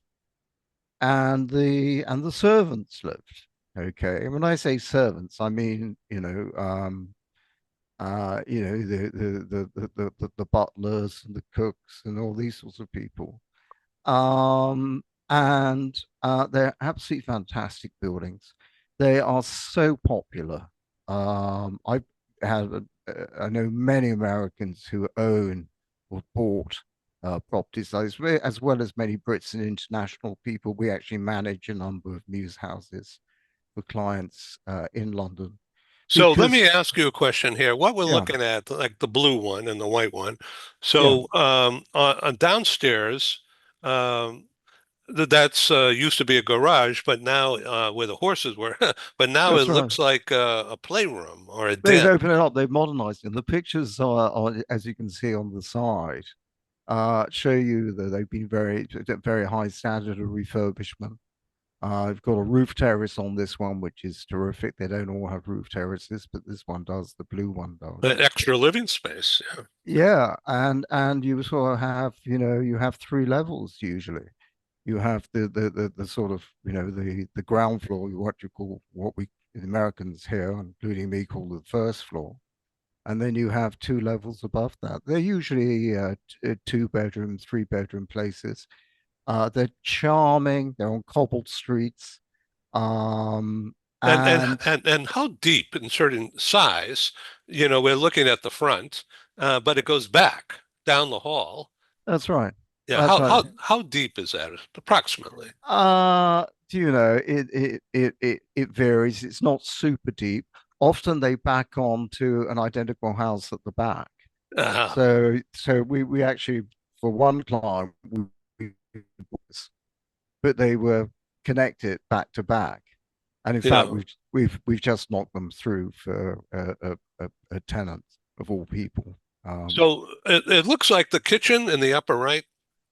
and the servants lived. Okay, and when I say servants, I mean the butlers and the cooks and all these sorts of people. And they're absolutely fantastic buildings. They are so popular. I I know many Americans who own or bought properties like this, as well as many Brits and international people. We actually manage a number of muse houses for clients in London So let me because, ask you a question here. What we're yeah, looking at, like the blue one and the white one. yeah, So downstairs, um, that's used to be a garage, but now where the horses were, but now it that's right. looks like a playroom or a They've den. opened it up, they've modernized it. And the pictures are, as you can see on the side, show you that they've been very high standard of refurbishment. I've got a roof terrace on this one, which is terrific. They don't all have roof terraces, but this one does. The blue one does. Extra living space. Yeah. Yeah, and you sort of have, you have three levels usually. You have the sort of, the ground floor, what we the Americans here, including me, call the first floor. And then you have two levels above that. They're usually two bedroom, three-bedroom places. They're charming. They're on cobbled streets. Um, And and and and and how deep in certain size, we're looking at the front, but it goes back down the hall. that's right. Yeah, That's right. how deep is that approximately? Do you know, it varies. It's not super deep. Often they back on to an identical house at the back. Uh, So we actually, for one client, but they were connected back to back. And in fact, yeah. we've just knocked them through for a tenant of all people. So it looks like the kitchen in the upper right,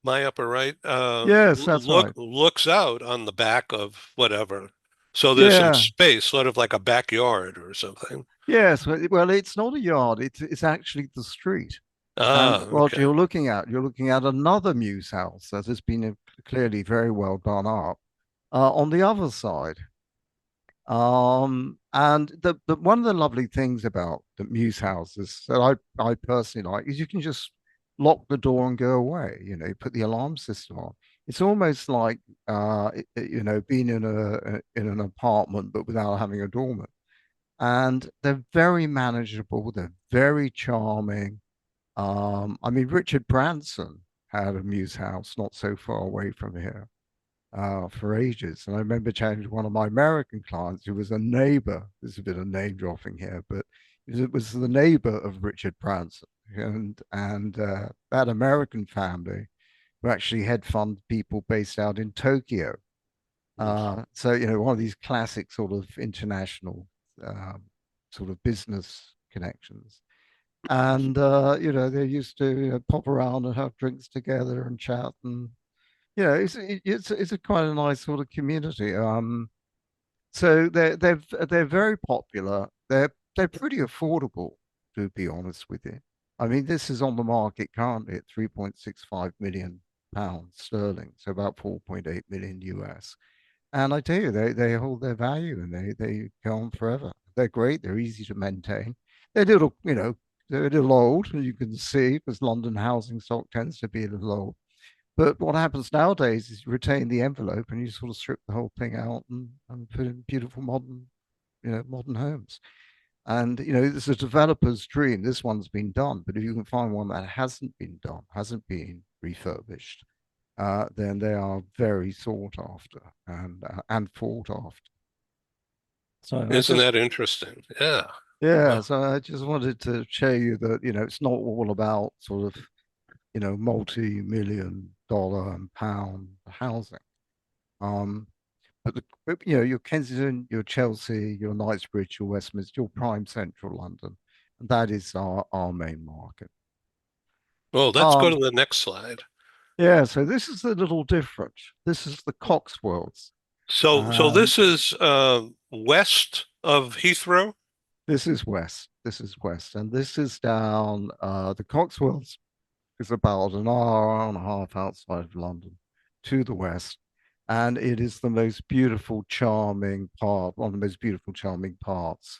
my upper right, Yes, that's right. looks out on the back of whatever. So there's some Yeah, space, sort of like a backyard or something. yes. Well, it's not a yard. It's actually the street. And Ah, what okay. you're looking at another Muse house that has been clearly very well done up on the other side. And the one of the lovely things about the Muse houses that I personally like is you can just lock the door and go away. You know, you put the alarm system on. It's almost like you know, being in a in an apartment but without having a doorman. And they're very manageable. They're very charming. I mean, Richard Branson had a Muse house not so far away from here for ages. And I remember chatting to one of my American clients who was a neighbor. There's a bit of name dropping here, but it was the neighbor of Richard Branson. And that American family who actually had fund people based out in Tokyo. So, you know, one of these classic sort of international um, sort of business connections. And, you know, they used to, you know, pop around and have drinks together and chat. And yeah, it's a quite a nice sort of community. So they're very popular. They're pretty affordable, to be honest with you. I mean, this is on the market currently at 3.65 million pounds sterling, so about 4.8 million US. And I tell you, they hold their value and they go on forever. They're great. They're easy to maintain. They're a little, you know, they're a little old, as you can see, because London housing stock tends to be a little old. But what happens nowadays is you retain the envelope and you sort of strip the whole thing out and put in beautiful modern, you know, modern homes. And, you know, it's a developer's dream. This one's been done. But if you can find one that hasn't been done, hasn't been refurbished, then they are very sought after and fought after. So I Isn't just, that interesting? Yeah. yeah, Wow. so I just wanted to show you that, you know, it's not all about sort of, you know, multi-million dollar and pound housing. Um, but you know, your Kensington, your Chelsea, your Knightsbridge, your Westminster, your prime central London, and that is our main market. Well, let's go to Um, the next slide. yeah, so this is a little different. This is the Cotswolds, So and this is west of Heathrow. this is west. This is west, and this is down. The Cotswolds is about an hour and a half outside of London, to the west, and it is the most beautiful, charming part, one of the most beautiful, charming parts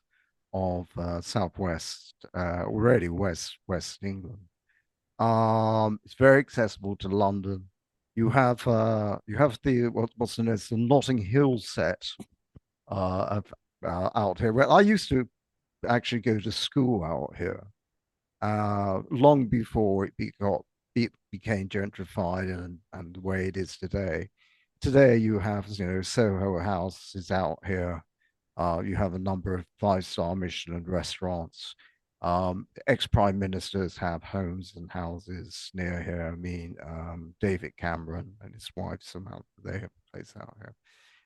of southwest, already west England. It's very accessible to London. You have the what's known as the Notting Hill set of, out here. Well, I used to actually go to school out here long before it became gentrified and the way it is today. Today you have, you know, Soho House is out here. You have a number of five-star Michelin restaurants. Ex-prime ministers have homes and houses near here. I mean, David Cameron and his wife Samantha, they have a place out here,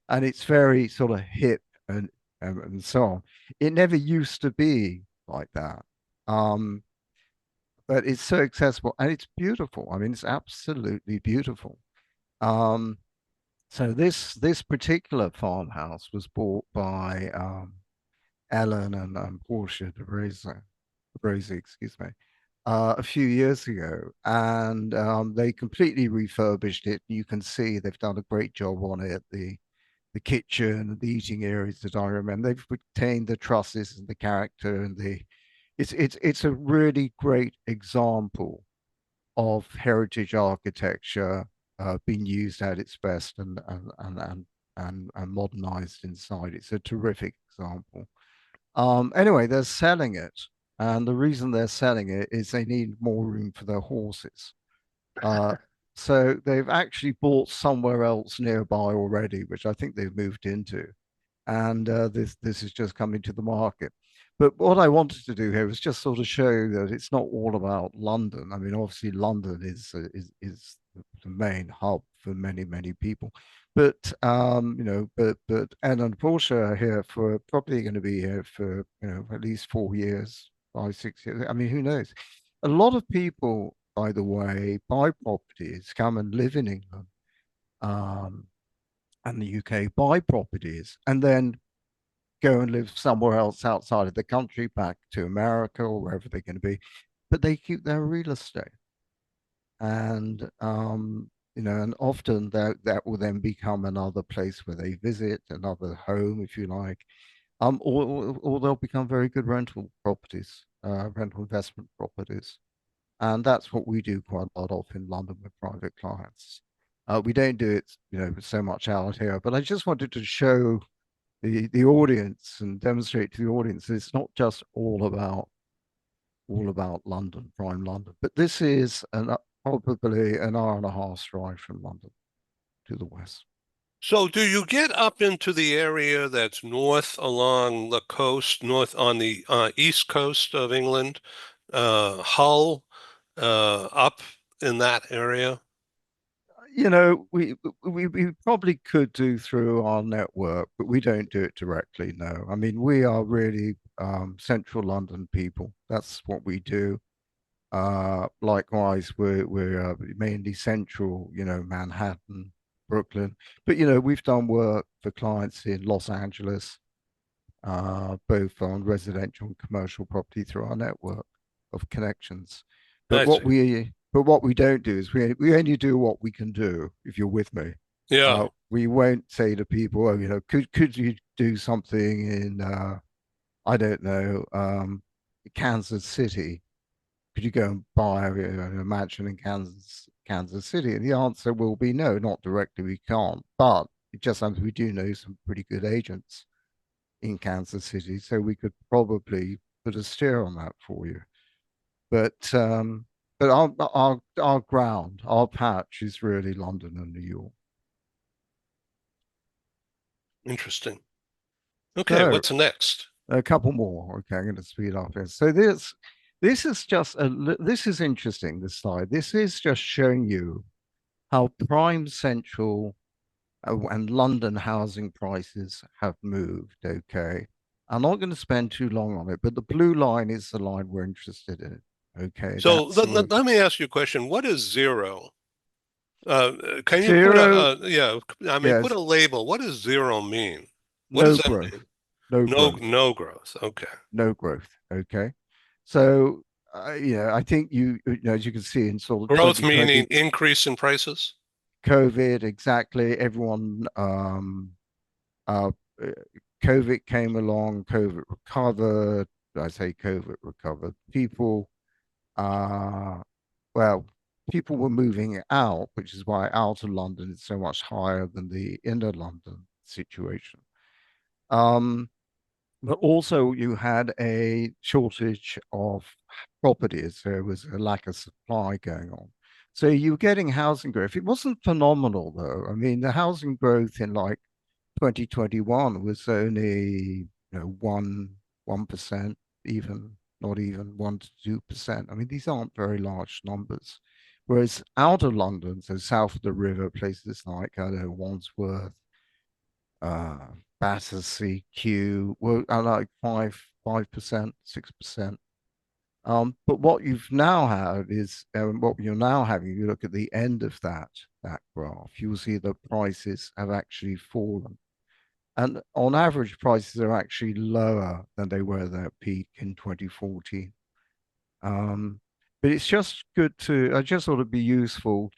and it's very sort of hip and so on. It never used to be like that. Um, but it's so accessible and it's beautiful. I mean, it's absolutely beautiful. Um, so this particular farmhouse was bought by Ellen and Portia de Rosa, excuse me, a few years ago, and they completely refurbished it. You can see they've done a great job on it. The kitchen, the eating areas that I remember, they've retained the trusses and the character and the. It's a really great example of heritage architecture being used at its best and modernized inside. It's a terrific example. Anyway, they're selling it, and the reason they're selling it is they need more room for their horses. Uh, So they've actually bought somewhere else nearby already, which I think they've moved into, and this is just coming to the market. But what I wanted to do here was just sort of show you that it's not all about London. I mean, obviously London is the main hub for many people, but and unfortunately are here for probably going to be here for at least 4 years, 5 6 years. I mean, who knows? A lot of people, by the way, buy properties, come and live in England. Um, and the UK, buy properties and then go and live somewhere else outside of the country, back to America or wherever they're going to be. But they keep their real estate. And, and often that will then become another place where they visit, another home, if you like. Or they'll become very good rental properties, rental investment properties. And that's what we do quite a lot of in London with private clients. We don't do it, so much out here, but I just wanted to show the audience and demonstrate to the audience that it's not just all about London, prime London, but this is probably an hour and a half drive from London to the west. So do you get up into the area that's north along the coast, north on the east coast of England, Hull, up in that area? We probably could do through our network, but we don't do it directly. No, I mean we are really central London people. That's what we do. Likewise, we're mainly central, Manhattan, Brooklyn. But we've done work for clients in Los Angeles, both on residential and commercial property through our network of connections. But I what see. we don't do is we only do what we can do, if you're with me. Yeah. We won't say to people, oh, could you do something in I don't know, Kansas City? Could you go and buy a mansion in Kansas City? And the answer will be no, not directly, we can't. But it just happens we do know some pretty good agents in Kansas City, so we could probably put a steer on that for you. But our ground, our patch is really London and New York. Interesting. Okay, So what's next? a couple more. Okay, I'm going to speed up here. So this is interesting. This slide. This is just showing you how prime central and London housing prices have moved. Okay. I'm not going to spend too long on it, but the blue line is the line we're interested in. Okay. So That's let, the let, let me ask you a question. What is zero? Can you put zero. yeah, I mean, put Yes. a label. What does zero mean? What does No that growth. mean? No No, growth. no growth. Okay. No growth. Okay. So, I think as you can see in sort of Growth 2020, meaning increase in prices? COVID, exactly, uh, uh, COVID came along, COVID recovered. I say COVID recovered. Uh, well, people were moving out, which is why outer London is so much higher than the inner London situation. Um, but also you had a shortage of properties. There was a lack of supply going on. So you were getting housing growth. It wasn't phenomenal though. I mean, the housing growth in like 2021 was only, 1%, even not even 1 to 2%. I mean, these aren't very large numbers. Whereas out of London, so south of the river, places like, I don't know, Wandsworth, uh, Battersea, Kew, were like 5%, 6%. But what you've now had is what you're now having. You look at the end of that graph, you'll see the prices have actually fallen, and on average, prices are actually lower than they were at their peak in 2014. Um, but it's just good to, I just thought it'd be useful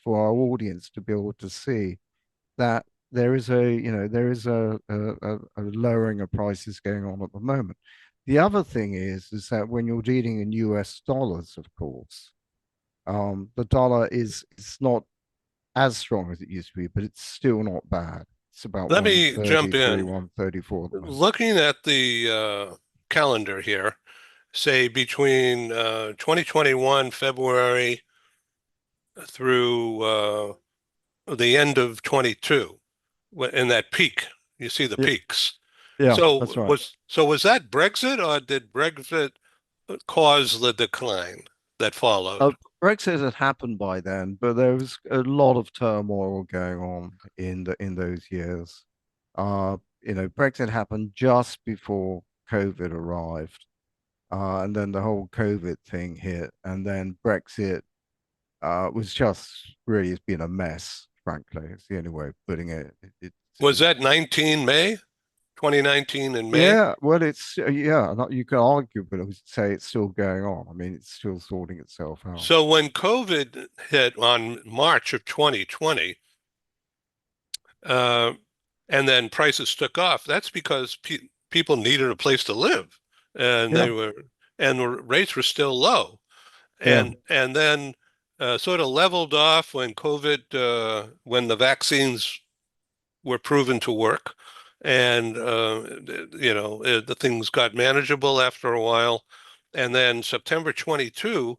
for our audience to be able to see that there is a lowering of prices going on at the moment. The other thing is that when you're dealing in US dollars, of course, the dollar is not as strong as it used to be, but it's still not bad. It's about Let me jump 133, in. 134 at the moment. Looking at the calendar here, say between 2021 February through the end of 22 in that peak. You see the Yeah, peaks. yeah, that's So right. was that Brexit, or did Brexit cause the decline that Uh, followed? Brexit had happened by then, but there was a lot of turmoil going on in those years. Brexit happened just before COVID arrived, and then the whole COVID thing hit, and then Brexit was just really has been a mess. Frankly, it's the only way of putting it. Was that 19 May, 2019 in May? Yeah, well, it's yeah. You can argue, but I would say it's still going on. I mean, it's still sorting itself out. So when COVID hit on March of 2020, uh, and then prices took off, that's because people needed a place to live, and Yeah, the rates were still low, yeah. and then sort of leveled off when when the vaccines were proven to work, and the things got manageable after a while, and then September 22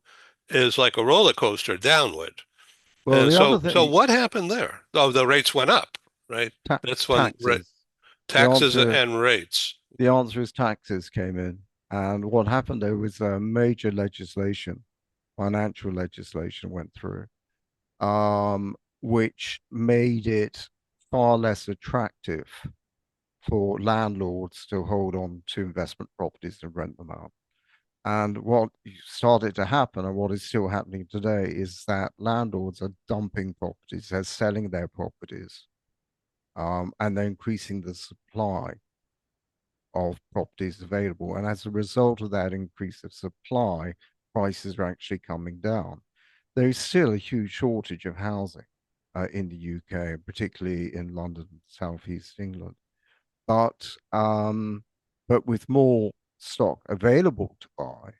is like a roller coaster downward. Well, the other So thing, what happened there? Oh, the rates went up, right? That's when taxes. The taxes answer, and rates. the answer is taxes came in, and what happened there was a major legislation, financial legislation went through, which made it far less attractive for landlords to hold on to investment properties and rent them out. And what started to happen, and what is still happening today, is that landlords are dumping properties, they're selling their properties, and they're increasing the supply of properties available. And as a result of that increase of supply, prices are actually coming down. There is still a huge shortage of housing in the UK, particularly in London, southeast England. But but with more stock available to buy,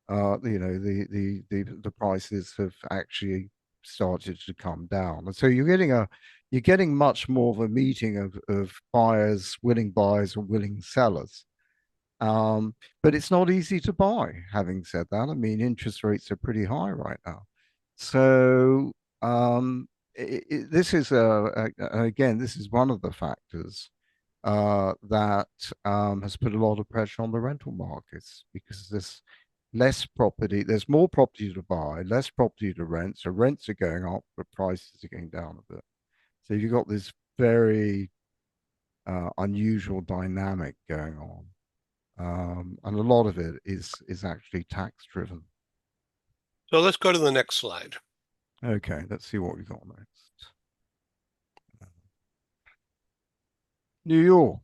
the prices have actually started to come down. And so you're getting much more of a meeting of willing buyers and willing sellers. But it's not easy to buy, having said that. I mean, interest rates are pretty high right now. So this is again, this is one of the factors that has put a lot of pressure on the rental markets because there's more property to buy, less property to rent. So rents are going up, but prices are going down a bit. So you've got this very unusual dynamic going on. And a lot of it is actually tax driven. So let's go to the next slide. Okay, let's see what we got next. New York.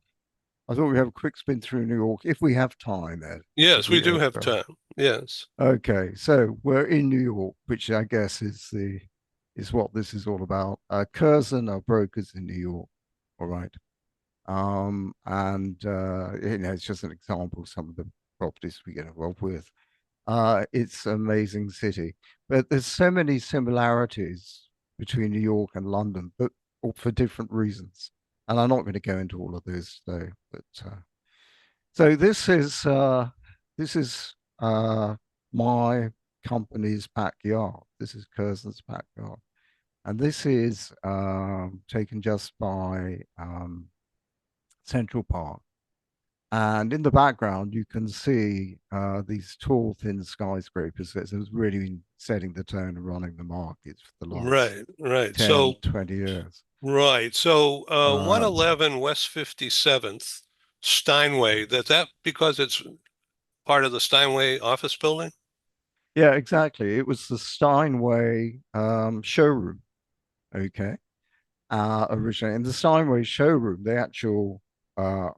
I thought we'd have a quick spin through New York if we have time, Ed. If Yes, we we do have so time. Yes. Okay, so we're in New York, which I guess is what this is all about. Curzon are brokers in New York, all right. And it's just an example of some of the properties we get involved with. It's an amazing city, but there's so many similarities between New York and London, but for different reasons. And I'm not going to go into all of those today, but so this is my company's backyard. This is Curzon's backyard, and this is taken just by Central Park. And in the background, you can see these tall, thin skyscrapers that has really been setting the tone and running the markets for the last Right, right. 10, 20 years. Right. So, Uh, 111 West 57th, Steinway, that because it's part of the Steinway office building? yeah, exactly. It was the Steinway showroom, okay, originally. And the Steinway showroom, the actual, uh,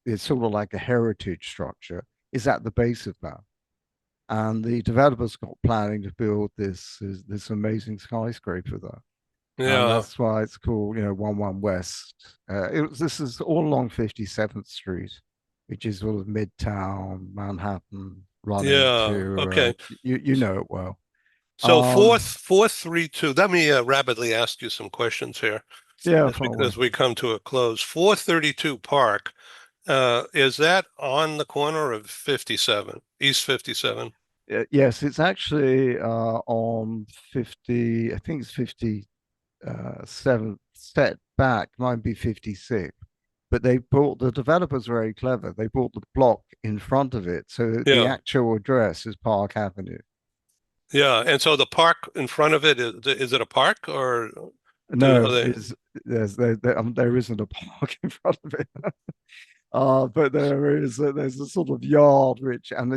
it's sort of like a heritage structure, is at the base of that. And the developers got planning to build this amazing skyscraper there. And Yeah, that's why it's called, 11 West. This is all along 57th Street, which is sort of Midtown Manhattan, running yeah. to Okay. you know it well. So Um, 432, let me rapidly ask you some questions here yeah, as far away. we come to a close. 432 Park, is that on the corner of 57, East 57? Yes, it's actually on 50, I think it's 57 set back, might be 56. But they bought the developers very clever. They bought the block in front of it. So the Yeah. actual address is Park Avenue. Yeah. And so the park in front of it, is it a park or are No, they? is there isn't a park in front of it. But there's a sort of yard which and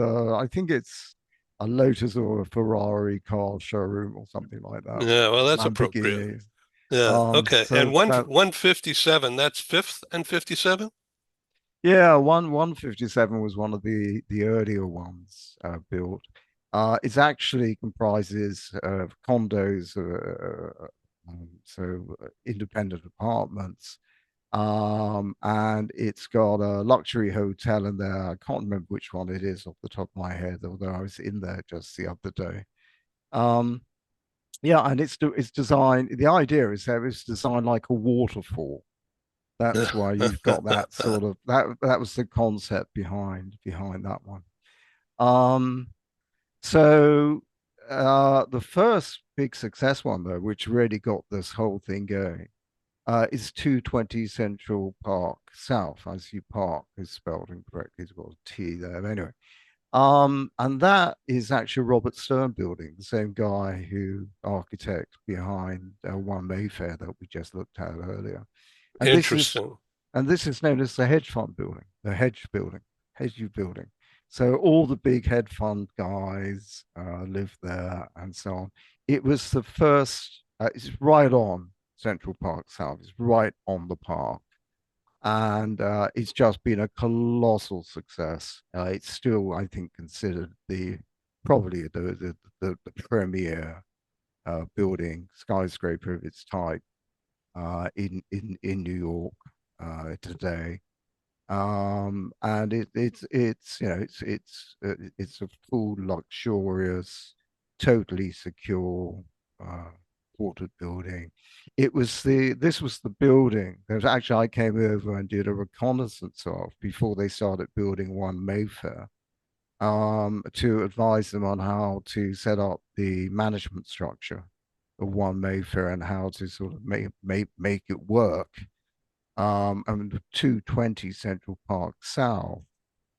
I think it's a Lotus or a Ferrari car showroom or something like that, Yeah, well, that's appropriate. Lamborghini. Yeah. Okay. And So that 157, that's Fifth and 57? yeah, 157 was one of the earlier ones built. It actually comprises of condos, independent apartments. And it's got a luxury hotel in there. I can't remember which one it is off the top of my head, although I was in there just the other day. Um, yeah, and it's designed. The idea is that it's designed like a waterfall. That's why you've got that sort of that was the concept behind that one. Um, so the first big success one though, which really got this whole thing going, is 220 Central Park South. I see Park is spelled incorrectly. It's got a T there. But anyway, and that is actually Robert Stern building, the same guy who architect behind One Mayfair that we just looked at earlier. And this is Interesting. and this is known as the hedge fund building, hedge building. So all the big hedge fund guys live there and so on. It was the first. It's right on Central Park South. It's right on the park, and it's just been a colossal success. It's still, I think, considered the probably the premier building skyscraper of its type in New York today. And it's it's a full luxurious, totally secure ported building. This was the building that actually I came over and did a reconnaissance of before they started building One Mayfair, to advise them on how to set up the management structure of One Mayfair and how to sort of make it work. And the 220 Central Park South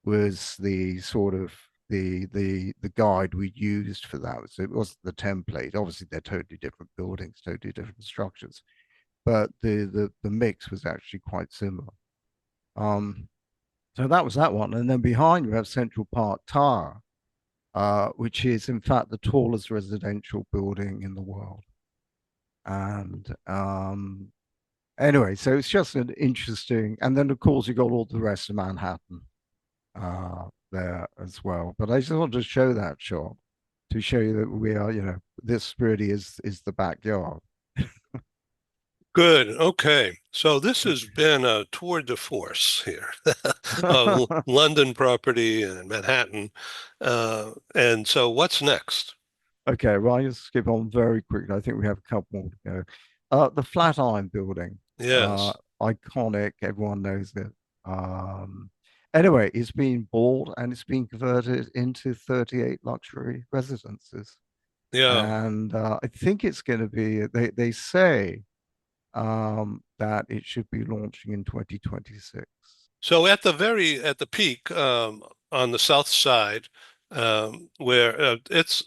was the sort of the guide we used for that. So it was the template. Obviously, they're totally different buildings, totally different structures, but the mix was actually quite similar. Um, so that was that one, and then behind you have Central Park Tower, which is in fact the tallest residential building in the world. And anyway, so it's just an interesting, and then of course you got all the rest of Manhattan there as well. But I just wanted to show that shot to show you that we are, this really is the backyard. Good. Okay. So this has been a tour de force here of London property and Manhattan. And so what's next? Okay, well, I'll just skip on very quickly. I think we have a couple more to go. The Flatiron Building, Yes. iconic. Everyone knows it. Anyway, it's been bought and it's been converted into 38 luxury residences. Yeah. And I think it's going to be, they say that it should be launching in 2026. So at the peak, on the south side, where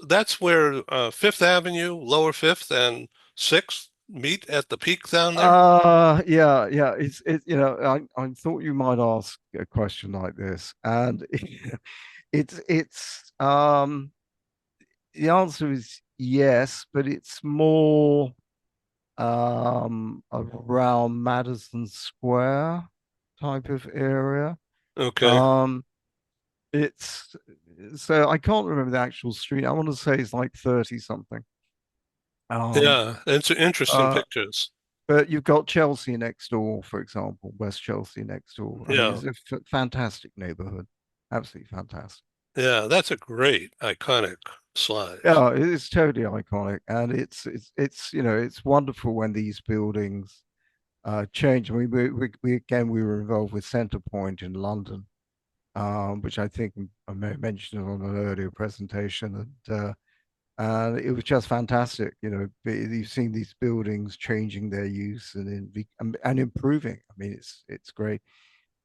that's where Fifth Avenue, Lower Fifth, and Sixth meet at the peak down there. Yeah. I thought you might ask a question like this, and it's the answer is yes, but it's more around Madison Square type of area. Okay. Um, it's so I can't remember the actual street. I want to say it's like 30 something. Um, Yeah, it's interesting uh, pictures. but you've got Chelsea next door, for example, West Chelsea next door. I mean, Yeah. it's a fantastic neighborhood, absolutely fantastic. Yeah, that's a great iconic slide. Yeah, it's totally iconic, and it's it's wonderful when these buildings change. I mean, we again we were involved with Centre Point in London, which I think I may have mentioned on an earlier presentation, and it was just fantastic. You've seen these buildings changing their use and improving. I mean, it's great.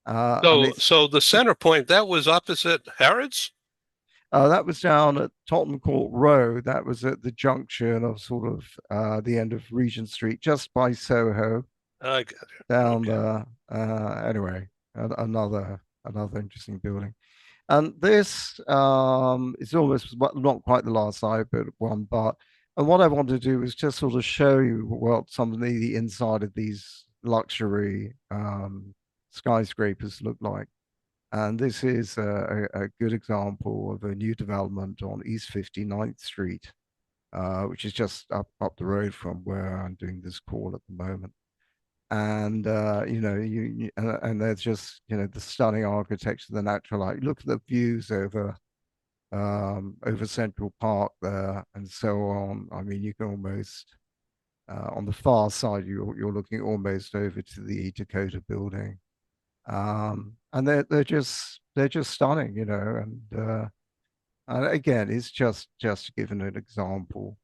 And it's So the center point, that was opposite Harrods? That was down at Tottenham Court Road. That was at the junction of sort of the end of Regent Street, just by Soho, I got it. down Okay. there. Anyway, another interesting building. And this is almost not quite the last side, but one. And what I want to do is just sort of show you what some of the inside of these luxury skyscrapers look like. And this is a good example of a new development on East 59th Street, which is just up the road from where I'm doing this call at the moment. And and there's just the stunning architecture, the natural light. Look at the views over Central Park there, and so on. I mean, you can almost on the far side, you're looking almost over to the Dakota building, and they're just stunning, and again, it's just given an example.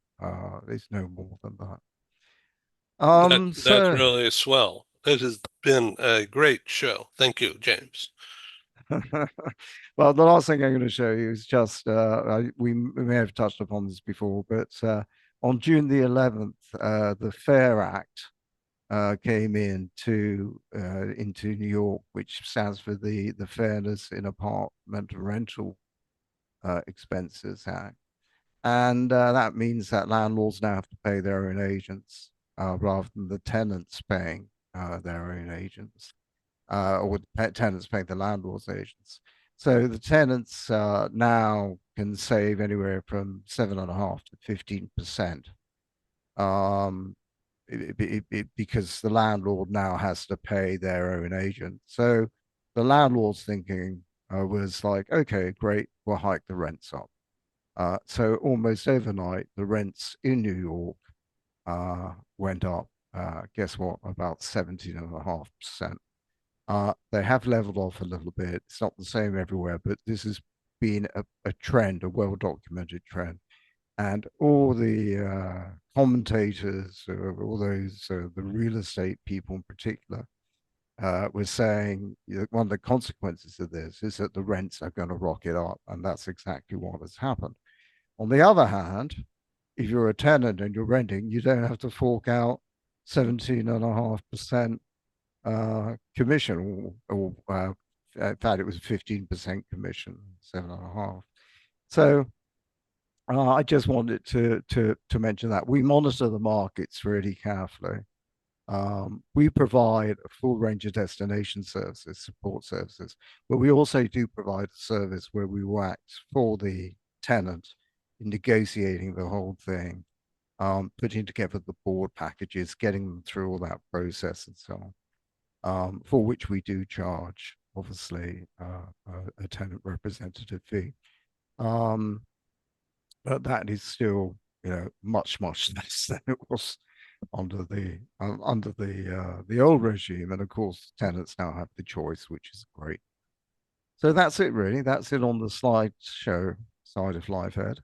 There's no more than that. That's So really swell. This has been a great show. Thank you, James. well, the last thing I'm going to show you is just we may have touched upon this before, but on June the 11th, the Fair Act came into New York, which stands for the Fairness in Apartment Rental Expenses Act. And that means that landlords now have to pay their own agents rather than the tenants paying their own agents, or the tenants paying the landlord's agents. So the tenants now can save anywhere from 7.5 to 15%. Um, because the landlord now has to pay their own agent. So the landlord's thinking was like, okay, great, we'll hike the rents up. So almost overnight, the rents in New York went up. Guess what? About 17.5%. They have leveled off a little bit. It's not the same everywhere, but this has been a trend, a well-documented trend. And all the commentators, all those, the real estate people in particular, were saying one of the consequences of this is that the rents are going to rocket up. And that's exactly what has happened. On the other hand, if you're a tenant and you're renting, you don't have to fork out 17.5% commission, or in fact, it was 15% commission, 7.5. So I just wanted to mention that we monitor the markets really carefully. We provide a full range of destination services, support services, but we also do provide a service where we will act for the tenant in negotiating the whole thing, putting together the board packages, getting them through all that process and so on, for which we do charge, obviously, a tenant representative fee. Um, but that is still, much, much less than it was under the old regime. And of course, tenants now have the choice, which is great. So that's it, really. That's it on the slideshow side of Live Head.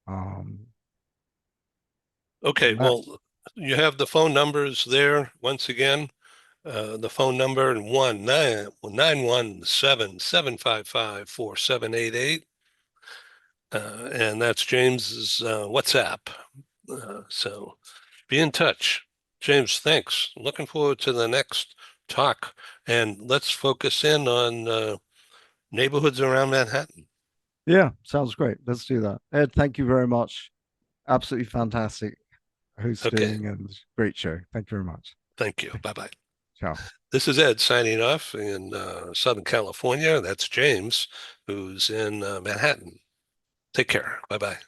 Um, Okay, and that, well, you have the phone numbers there once again. The phone number 1-917-755-4788. And that's James's WhatsApp. So be in touch. James, thanks. Looking forward to the next talk. And let's focus in on neighborhoods around Manhattan. yeah, sounds great. Let's do that. Ed, thank you very much. Absolutely fantastic Okay, hosting and great show. Thank you very much. thank you. Bye-bye. Ciao. This is Ed signing off in Southern California. That's James, who's in Manhattan. Take care. Bye-bye.